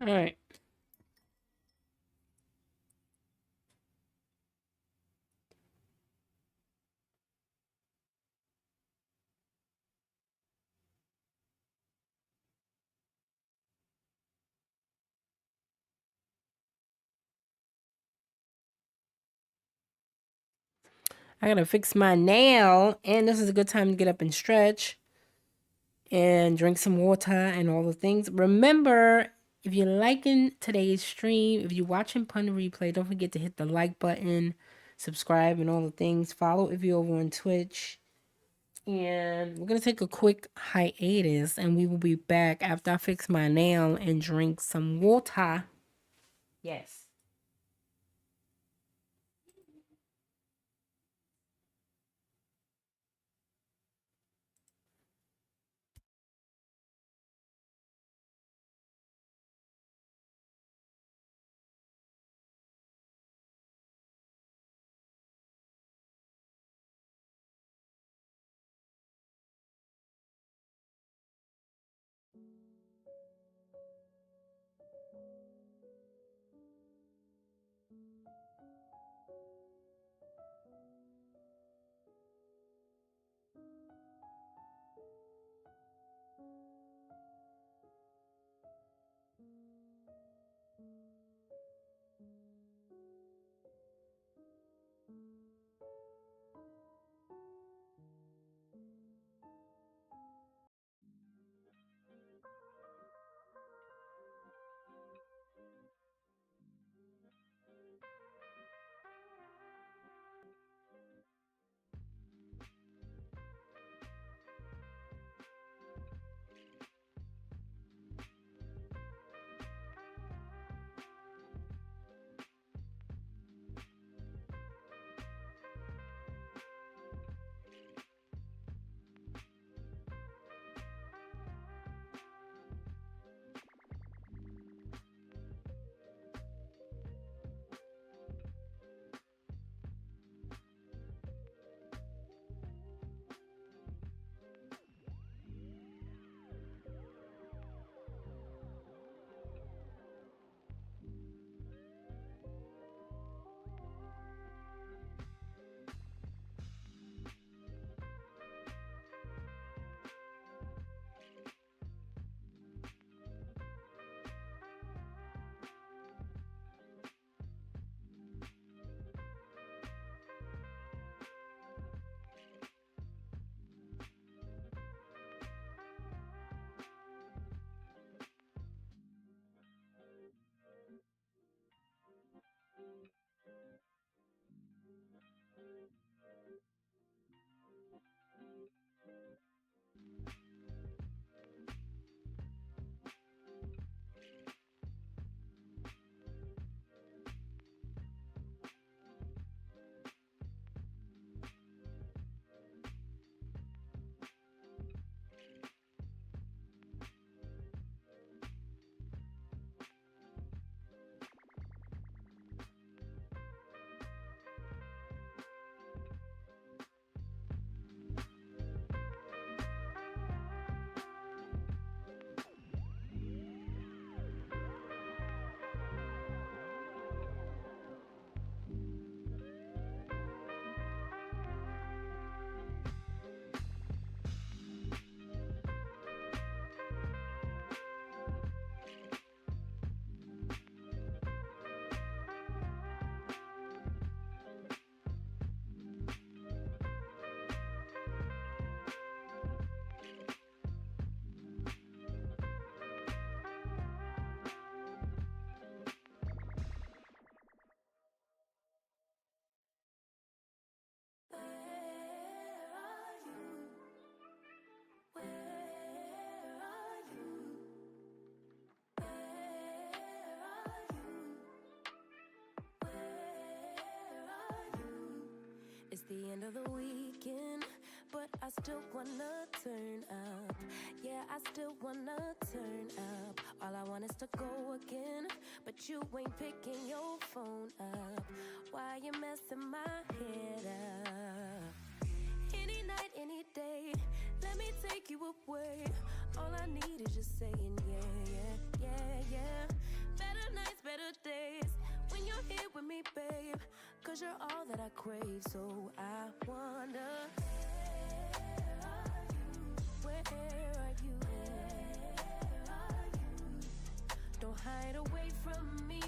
All right. I gotta fix my nail, and this is a good time to get up and stretch and drink some water and all the things. Remember, if you're liking today's stream, if you're watching Pun Replay, don't forget to hit the like button, subscribe, and all the things. Follow if you're over on Twitch. And we're gonna take a quick hiatus, and we will be back after I fix my nail and drink some water. Yes. still wanna turn up. Yeah, I still wanna turn up. All I want is to go again, but you ain't picking your phone up. Why you messing my head up? Any night, any day, let me take you away. All I need is just saying yeah, yeah, yeah, yeah. Better nights, better days, when you're here with me, babe. Cause you're all that I crave, so I wonder, where are you? Don't hide away from me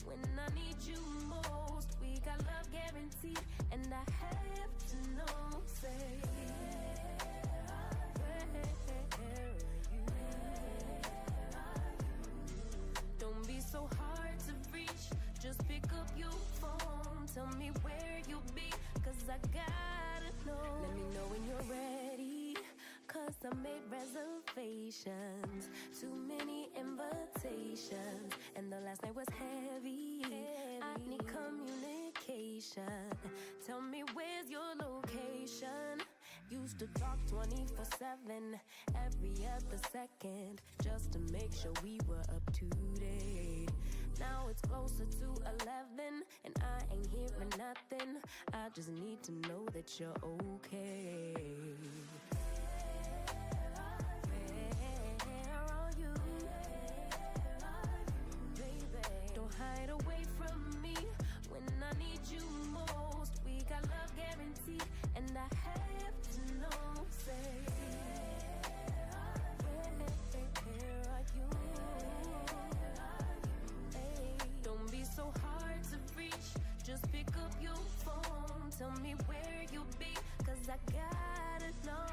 when I need you most. We got love guaranteed, and I have to know, say, where are you? Don't be so hard to reach, just pick up your phone. Tell me where you'll be, cause I gotta know. Let me know when you're ready, cause I made reservations. Too many invitations, and the last night was heavy. I need communication. Tell me where's your location. Used to talk 24/7, every other second, just to make sure we were up to date. Now it's closer to 11, and I ain't hearing nothing. I just need to know that you're okay. Hide away from me when I need you most. We got love guaranteed, and I have to know, say, where are you? Hey, don't be so hard to reach, just pick up your phone. Tell me where you'll be, cause I gotta know.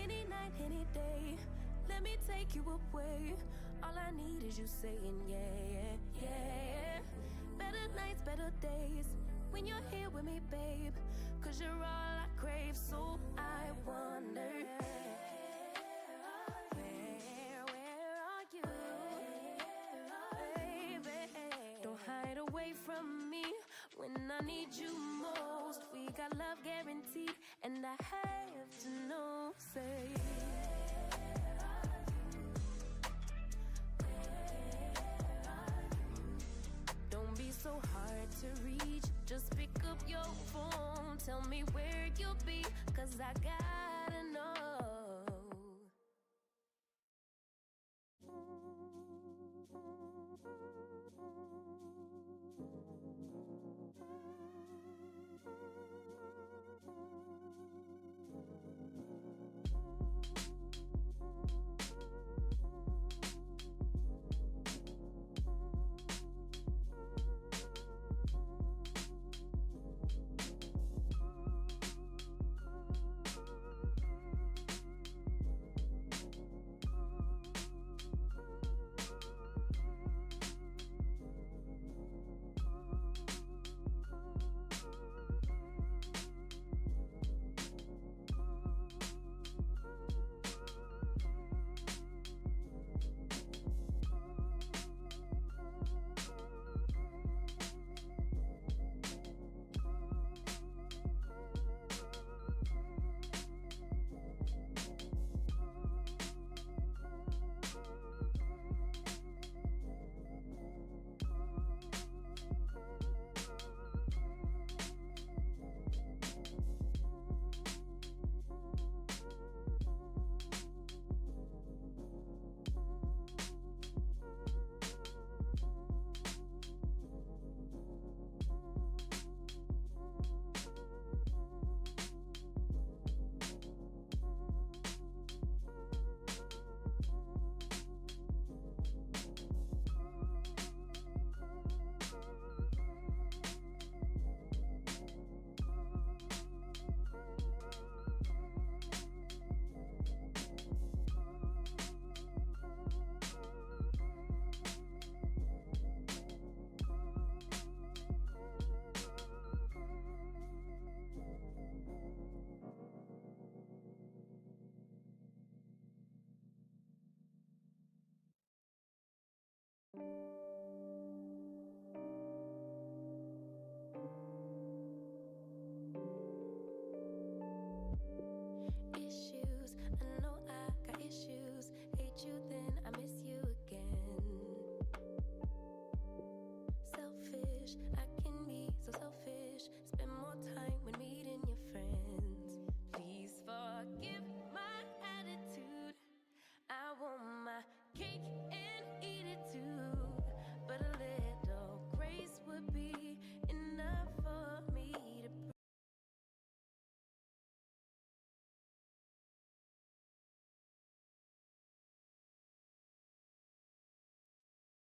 Any night, any day, let me take you away. All I need is you saying yeah, yeah, yeah. Better nights, better days, when you're here with me, babe. Cause you're all I crave, so I wonder, where are you? Baby, don't hide away from me when I need you most. We got love guaranteed, and I have to know, say, so hard to reach, just pick up your phone. Tell me where you'll be, cause I gotta know.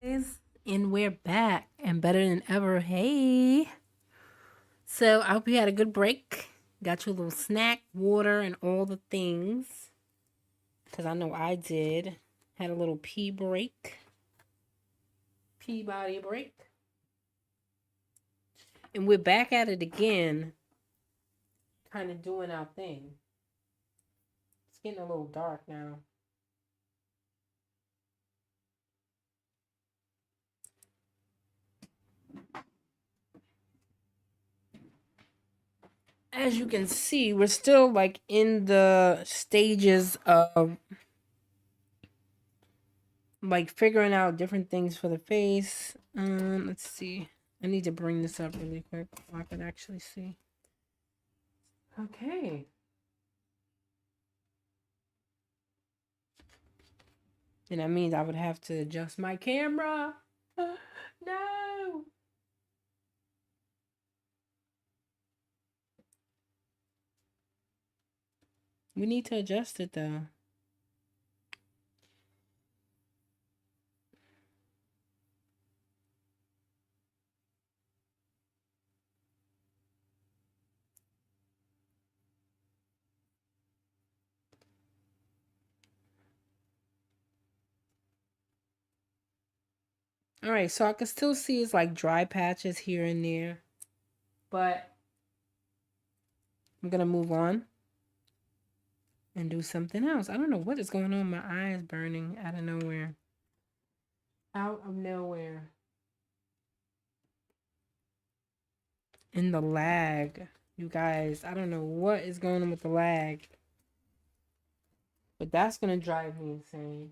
And we're back and better than ever. Hey. So I hope you had a good break. Got your little snack, water, and all the things. Because I know I did. Had a little pee break. Pee body break. And we're back at it again. Kind of doing our thing. It's getting a little dark now. As you can see, we're still like in the stages of like figuring out different things for the face. Let's see. I need to bring this up really quick so I can actually see. Okay. And that means I would have to adjust my camera. No. We need to adjust it though. All right, so I can still see it's like dry patches here and there. But I'm going to move on and do something else. I don't know what is going on. My eye is burning out of nowhere. Out of nowhere. And the lag. You guys, I don't know what is going on with the lag. But that's going to drive me insane.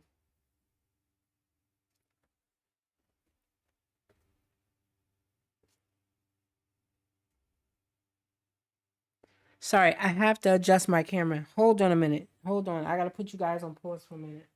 Sorry, I have to adjust my camera. Hold on a minute. Hold on. I got to put you guys on pause for a minute.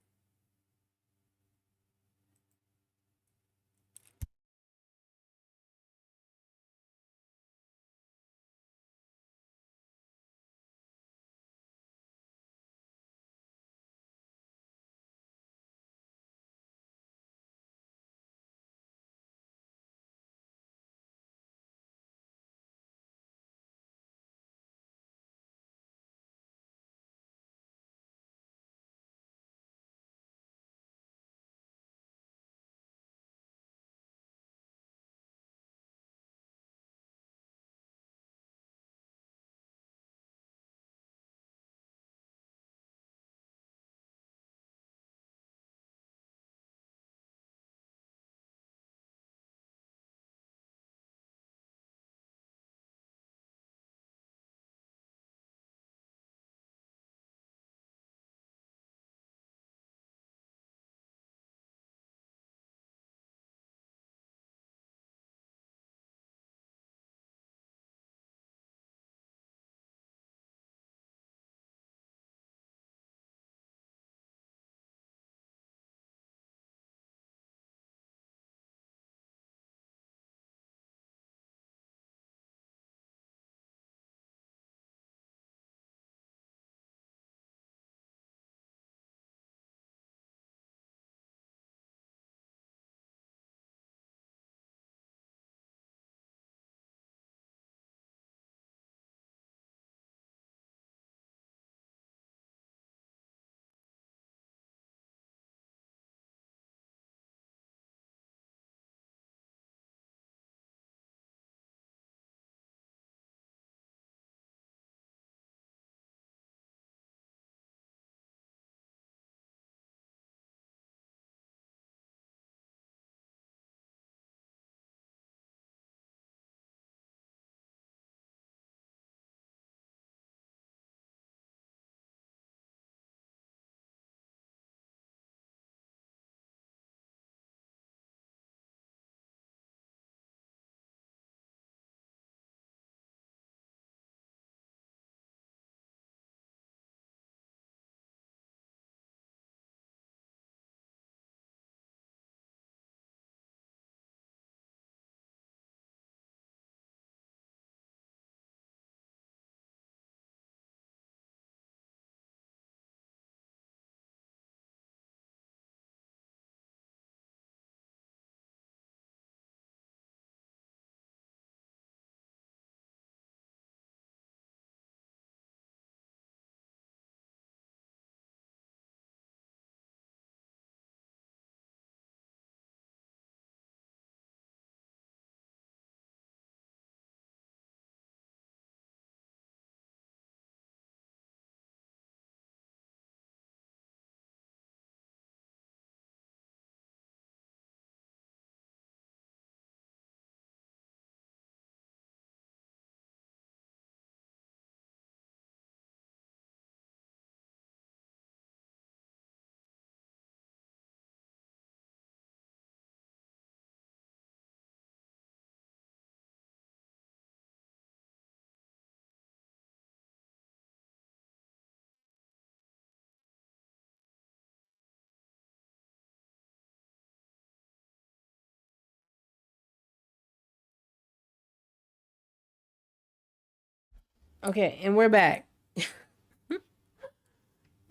Okay, and we're back.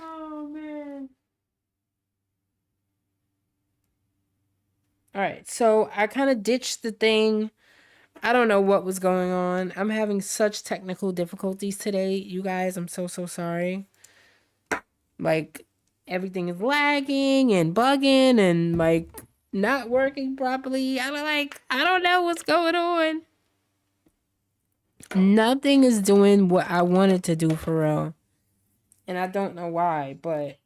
Oh man. All right, so I kind of ditched the thing. I don't know what was going on. I'm having such technical difficulties today, you guys. I'm so sorry. Like everything is lagging and bugging and like not working properly. I don't know what's going on. Nothing is doing what I wanted to do for real. And I don't know why, but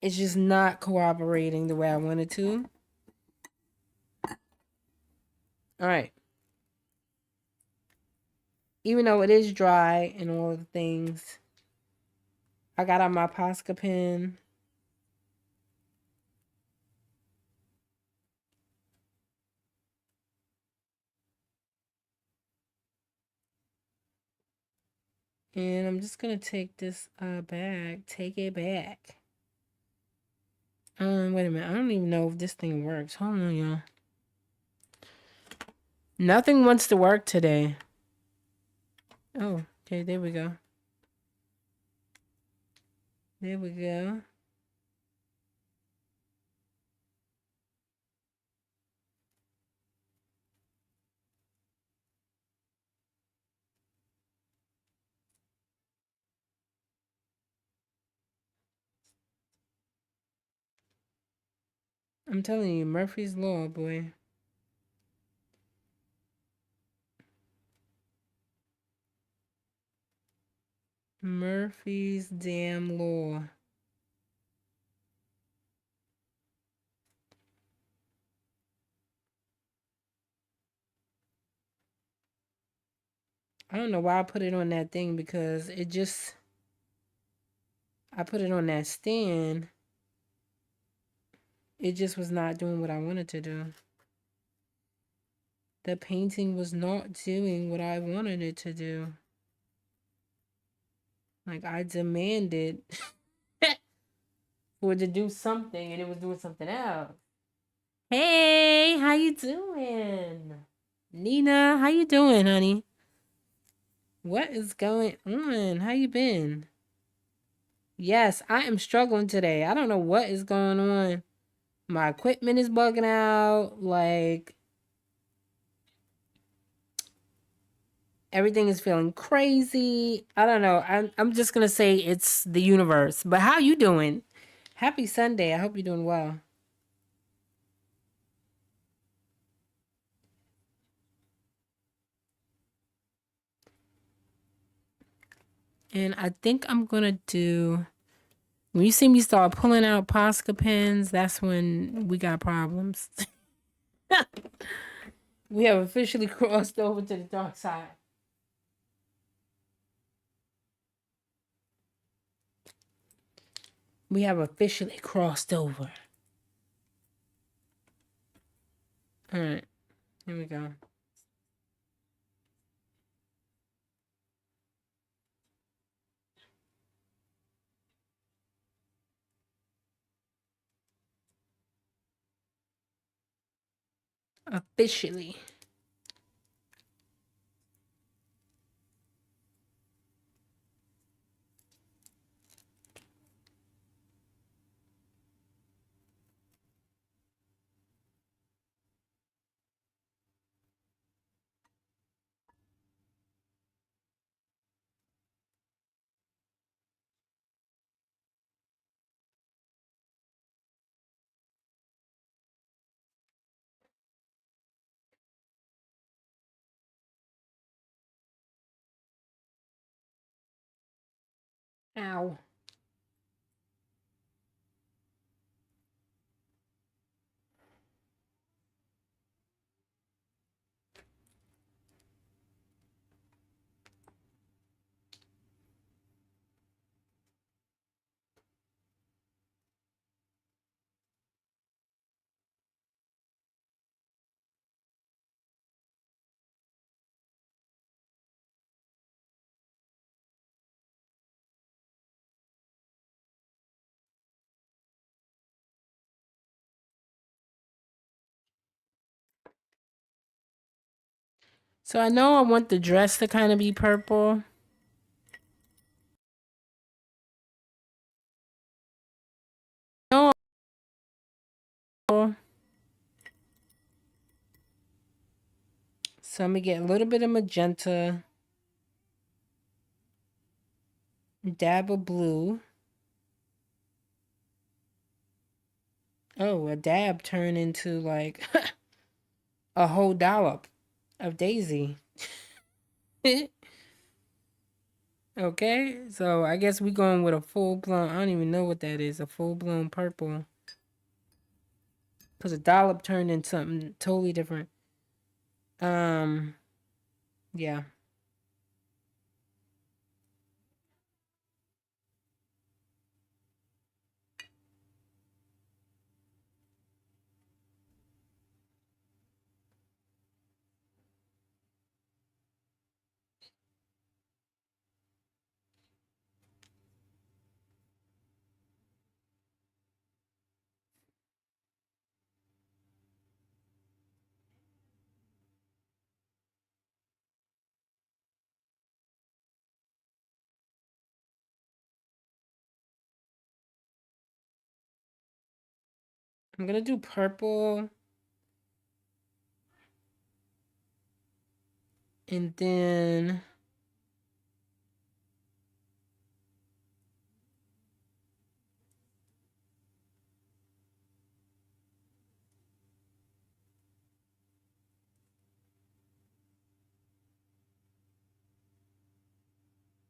it's just not cooperating the way I wanted to. All right. Even though it is dry and all the things, I got out my Posca pen. And I'm just gonna take this back. Take it back. Wait a minute. I don't even know if this thing works. Hold on, y'all. Nothing wants to work today. Oh, okay, there we go. There we go. I'm telling you, Murphy's Law, boy. Murphy's damn law. I don't know why I put it on that thing because it just... I put it on that stand. It just was not doing what I wanted to do. The painting was not doing what I wanted it to do. Like, I demanded for it to do something and it was doing something else. Hey, how you doing? Nina, how you doing, honey? What is going on? How you been? Yes, I am struggling today. I don't know what is going on. My equipment is bugging out. Like, everything is feeling crazy. I don't know. I'm just gonna say it's the universe. But how you doing? Happy Sunday. I hope you're doing well. And I think I'm gonna do... When you see me start pulling out Posca pens, that's when we got problems. We have officially crossed over to the dark side. We have officially crossed over. All right, here we go. Officially. Ow. So I know I want the dress to kind of be purple. No. So I'm gonna get a little bit of magenta, dab of blue. Oh, a dab turned into like a whole dollop of daisy. Okay, so I guess we going with a full blown. I don't even know what that is. A full blown purple. Cause a dollop turned into something totally different. Um, yeah. I'm gonna do purple, and then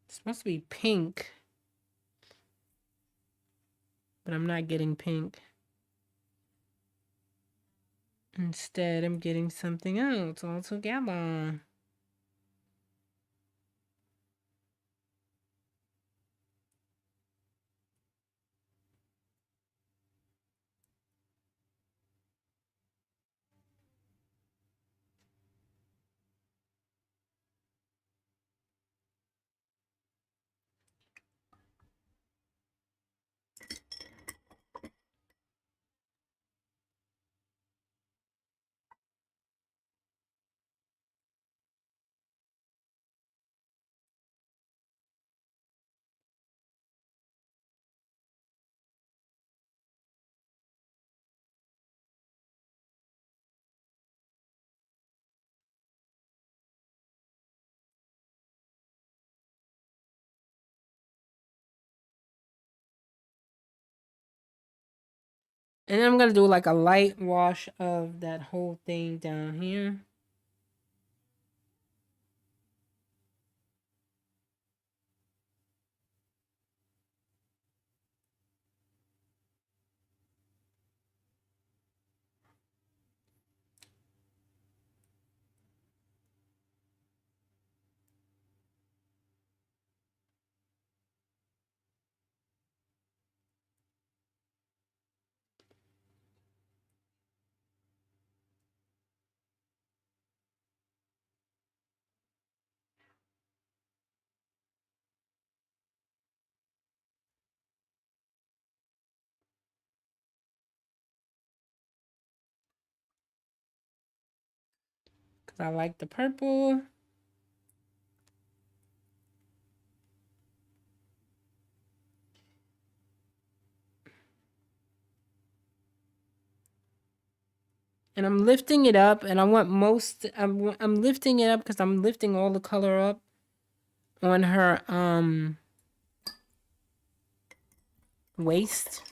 it's supposed to be pink, but I'm not getting pink. Instead, I'm getting something else altogether. And then I'm gonna do like a light wash of that whole thing down here. Cause I like the purple. And I'm lifting it up, and I want most. I'm lifting it up because I'm lifting all the color up on her waist.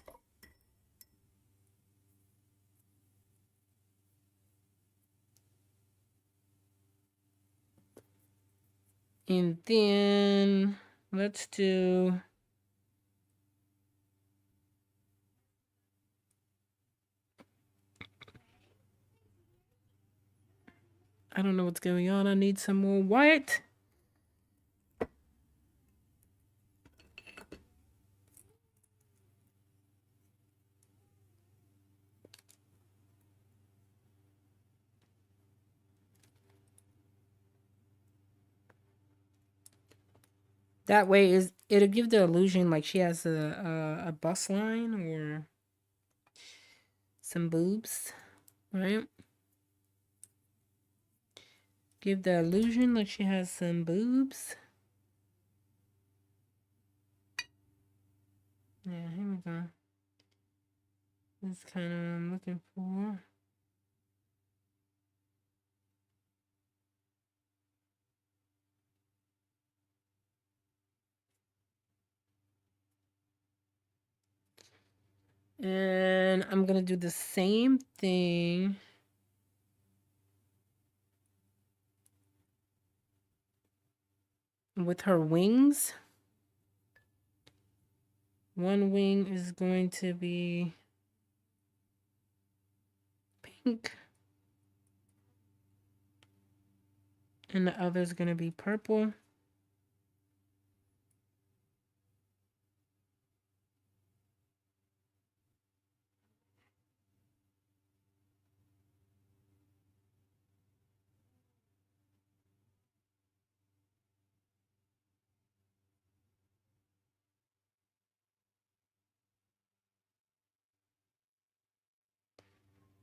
And then let's do. I don't know what's going on. I need some more white. That way is it'll give the illusion like she has a bust line or some boobs, right? Give the illusion like she has some boobs. Yeah, here we go. That's kind of what I'm looking for. And I'm going to do the same thing with her wings. One wing is going to be pink. And the other is going to be purple.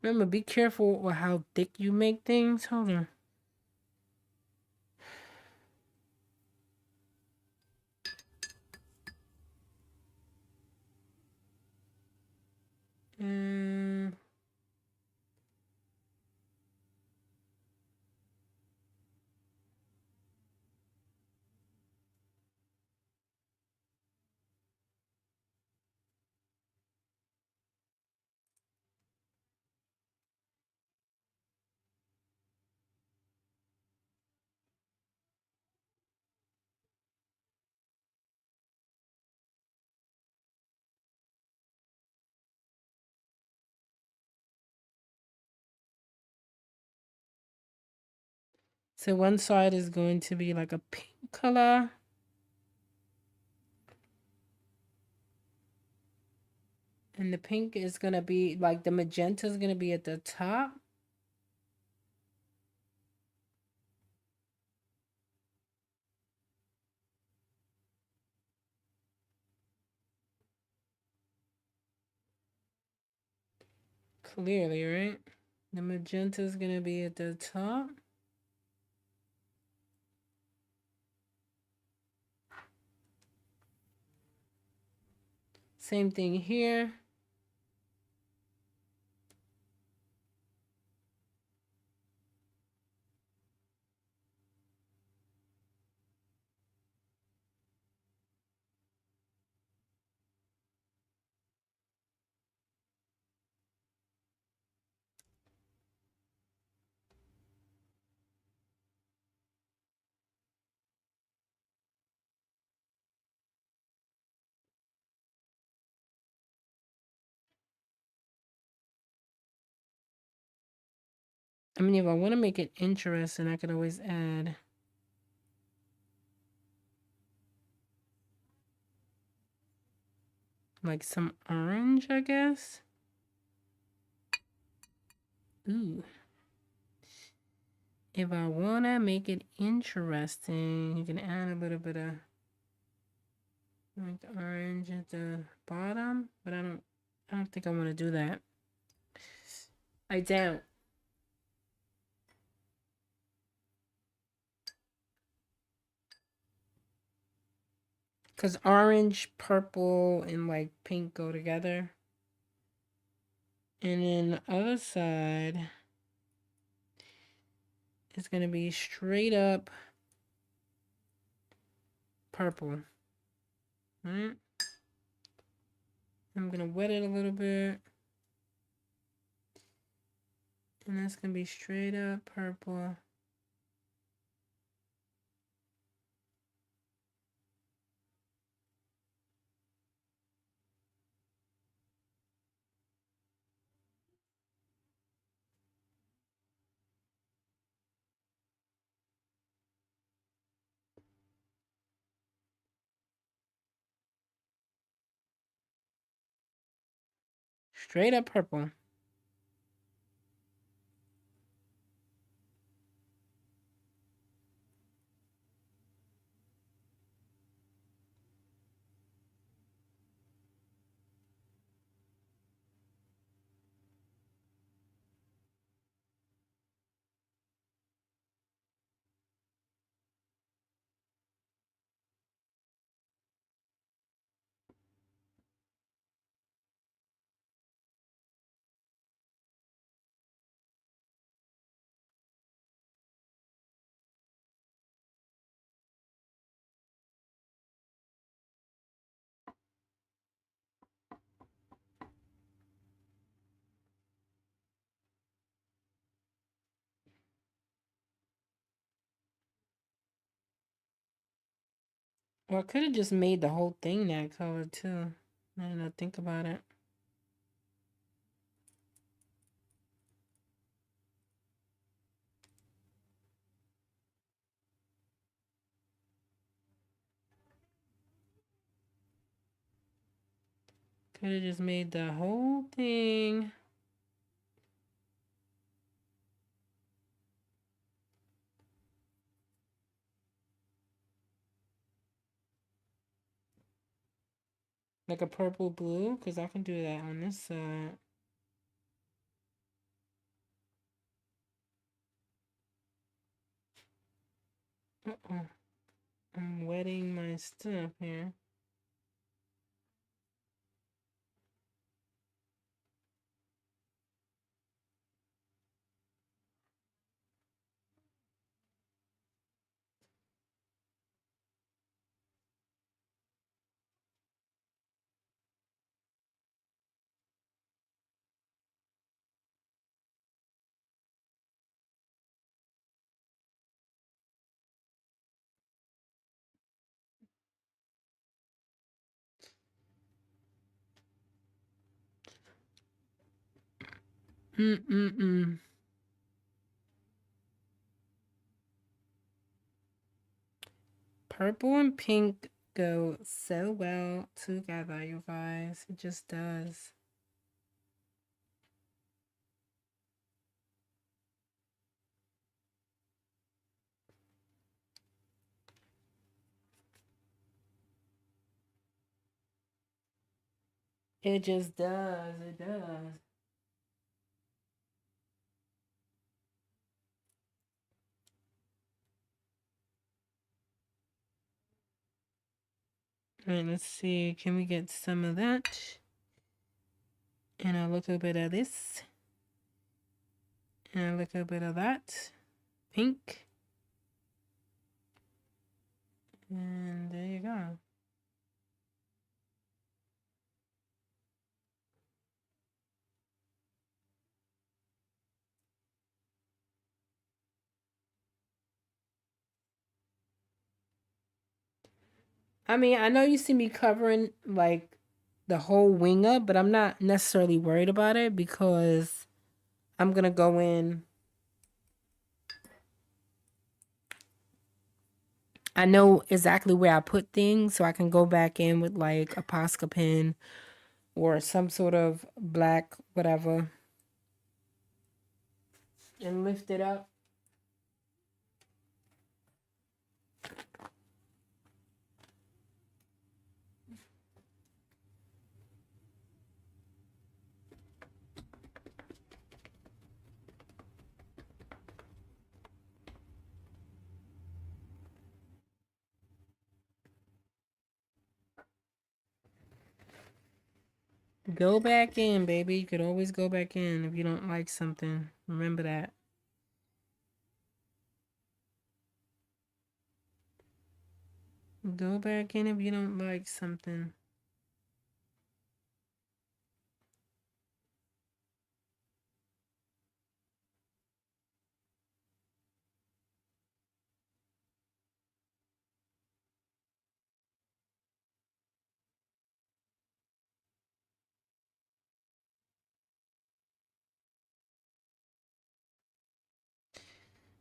Remember, be careful with how thick you make things. Hold on. And so one side is going to be like a pink color. And the pink is going to be like the magenta is going to be at the top. Clearly, right? The magenta is going to be at the top. Same thing here. I mean, if I want to make it interesting, I could always add like some orange, I guess. Ooh. If I want to make it interesting, you can add a little bit of like orange at the bottom, but I don't think I want to do that. I don't. Because orange, purple, and like pink go together. And then the other side is going to be straight up purple. Right? I'm going to wet it a little bit. And that's going to be straight up purple. Straight up purple. Or I could have just made the whole thing that color too. Now that I think about it. Could have just made the whole thing. Like a purple blue, because I can do that on this side. Uh-oh. I'm wetting my stuff here. Mm-mm-mm. Purple and pink go so well together, you guys. It just does. It just does. It does. All right, let's see. Can we get some of that? And a little bit of this. And a little bit of that. Pink. And there you go. I mean, I know you see me covering like the whole wing up, but I'm not necessarily worried about it because I'm gonna go in. I know exactly where I put things, so I can go back in with like a Posca pen or some sort of black whatever and lift it up. Go back in, baby. You could always go back in if you don't like something. Remember that. Go back in if you don't like something.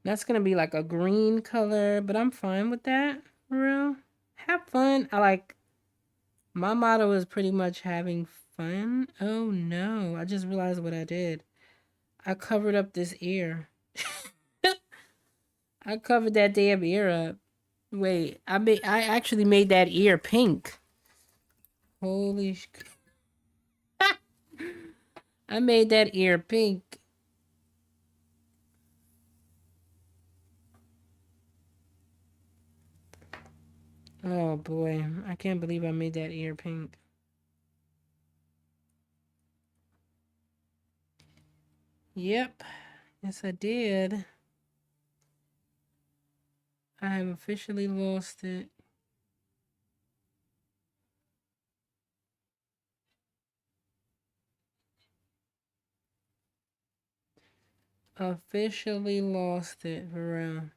That's gonna be like a green color, but I'm fine with that. For real. Have fun. I like my motto is pretty much having fun. Oh no, I just realized what I did. I covered up this ear. I covered that damn ear up. Wait, I actually made that ear pink. Holy I made that ear pink. Oh boy, I can't believe I made that ear pink. Yep, yes I did. I have officially lost it. Officially lost it for real.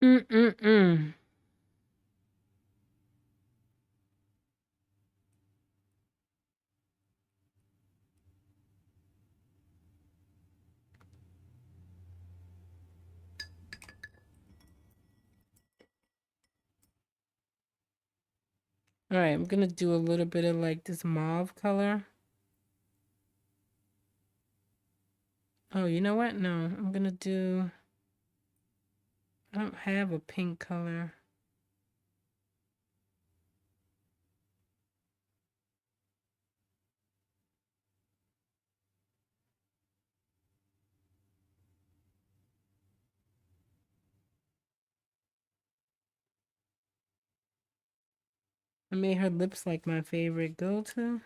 Mm-mm-mm. All right, I'm gonna do a little bit of like this mauve color. Oh, you know what? No, I'm gonna do. I don't have a pink color. I made her lips like my favorite go-to.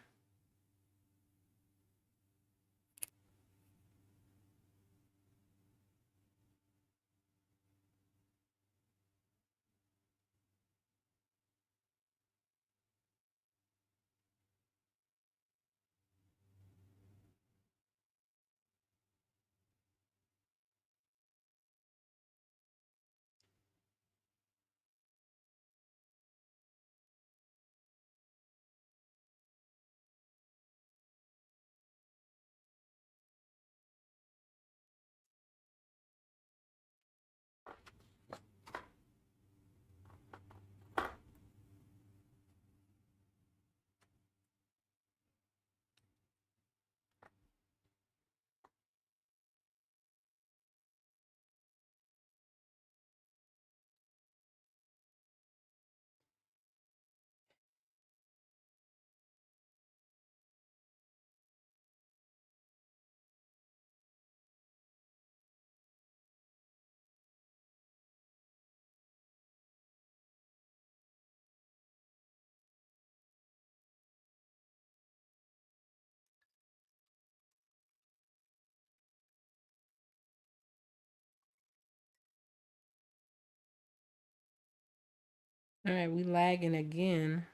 All right, we lagging again.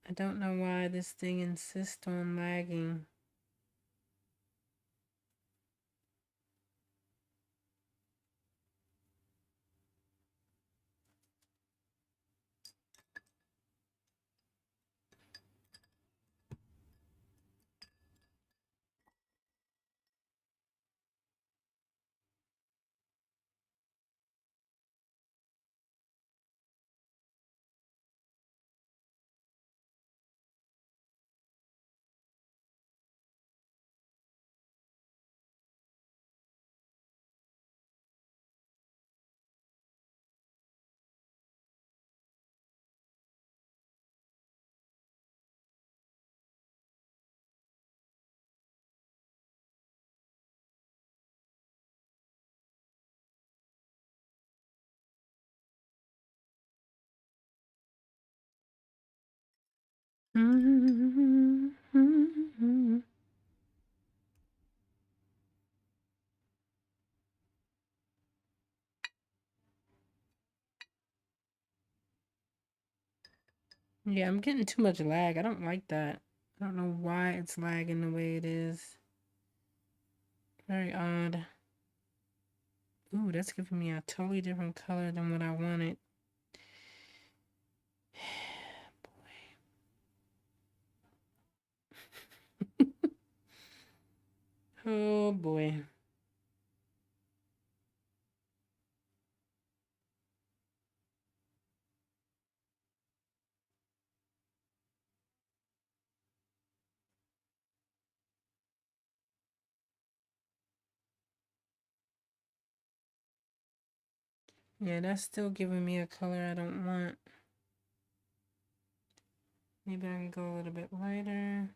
I don't know why this thing insists on lagging. Yeah, I'm getting too much lag. I don't like that. I don't know why it's lagging the way it is. Very odd. Ooh, that's giving me a totally different color than what I wanted. Oh boy. Yeah, that's still giving me a color I don't want. Maybe I can go a little bit lighter.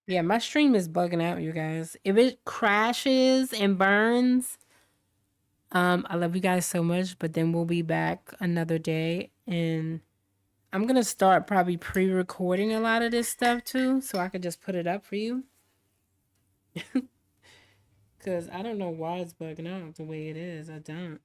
Yeah, my stream is bugging out, you guys. If it crashes and burns, I love you guys so much, but then we'll be back another day and I'm gonna start probably pre-recording a lot of this stuff too, so I could just put it up for you. Cause I don't know why it's bugging out the way it is. I don't.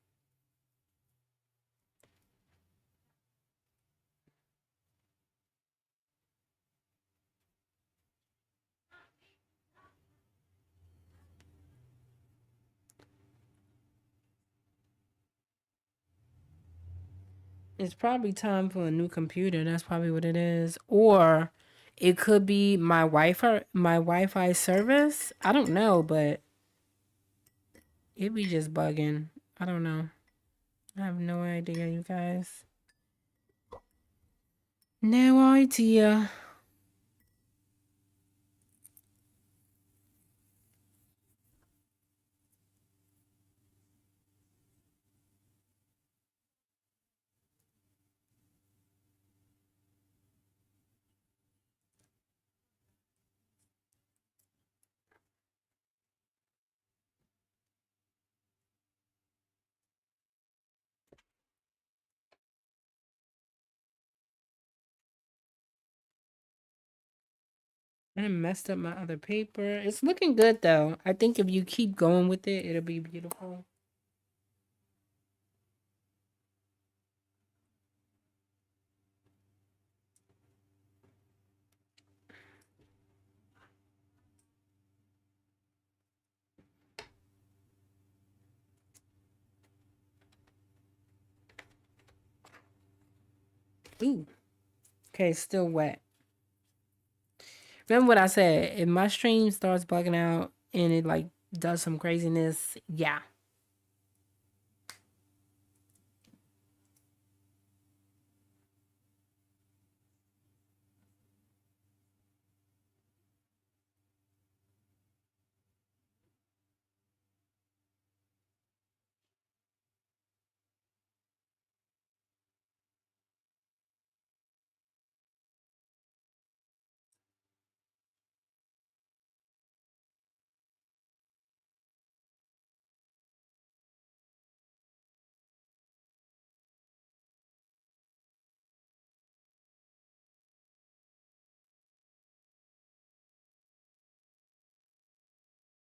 It's probably time for a new computer. That's probably what it is. Or it could be my Wi-Fi service. I don't know, but it be just bugging. I don't know. I have no idea, you guys. No idea. I messed up my other paper. It's looking good though. I think if you keep going with it, it'll be beautiful. Ooh. Okay, it's still wet. Remember what I said? If my stream starts bugging out and it like does some craziness, yeah,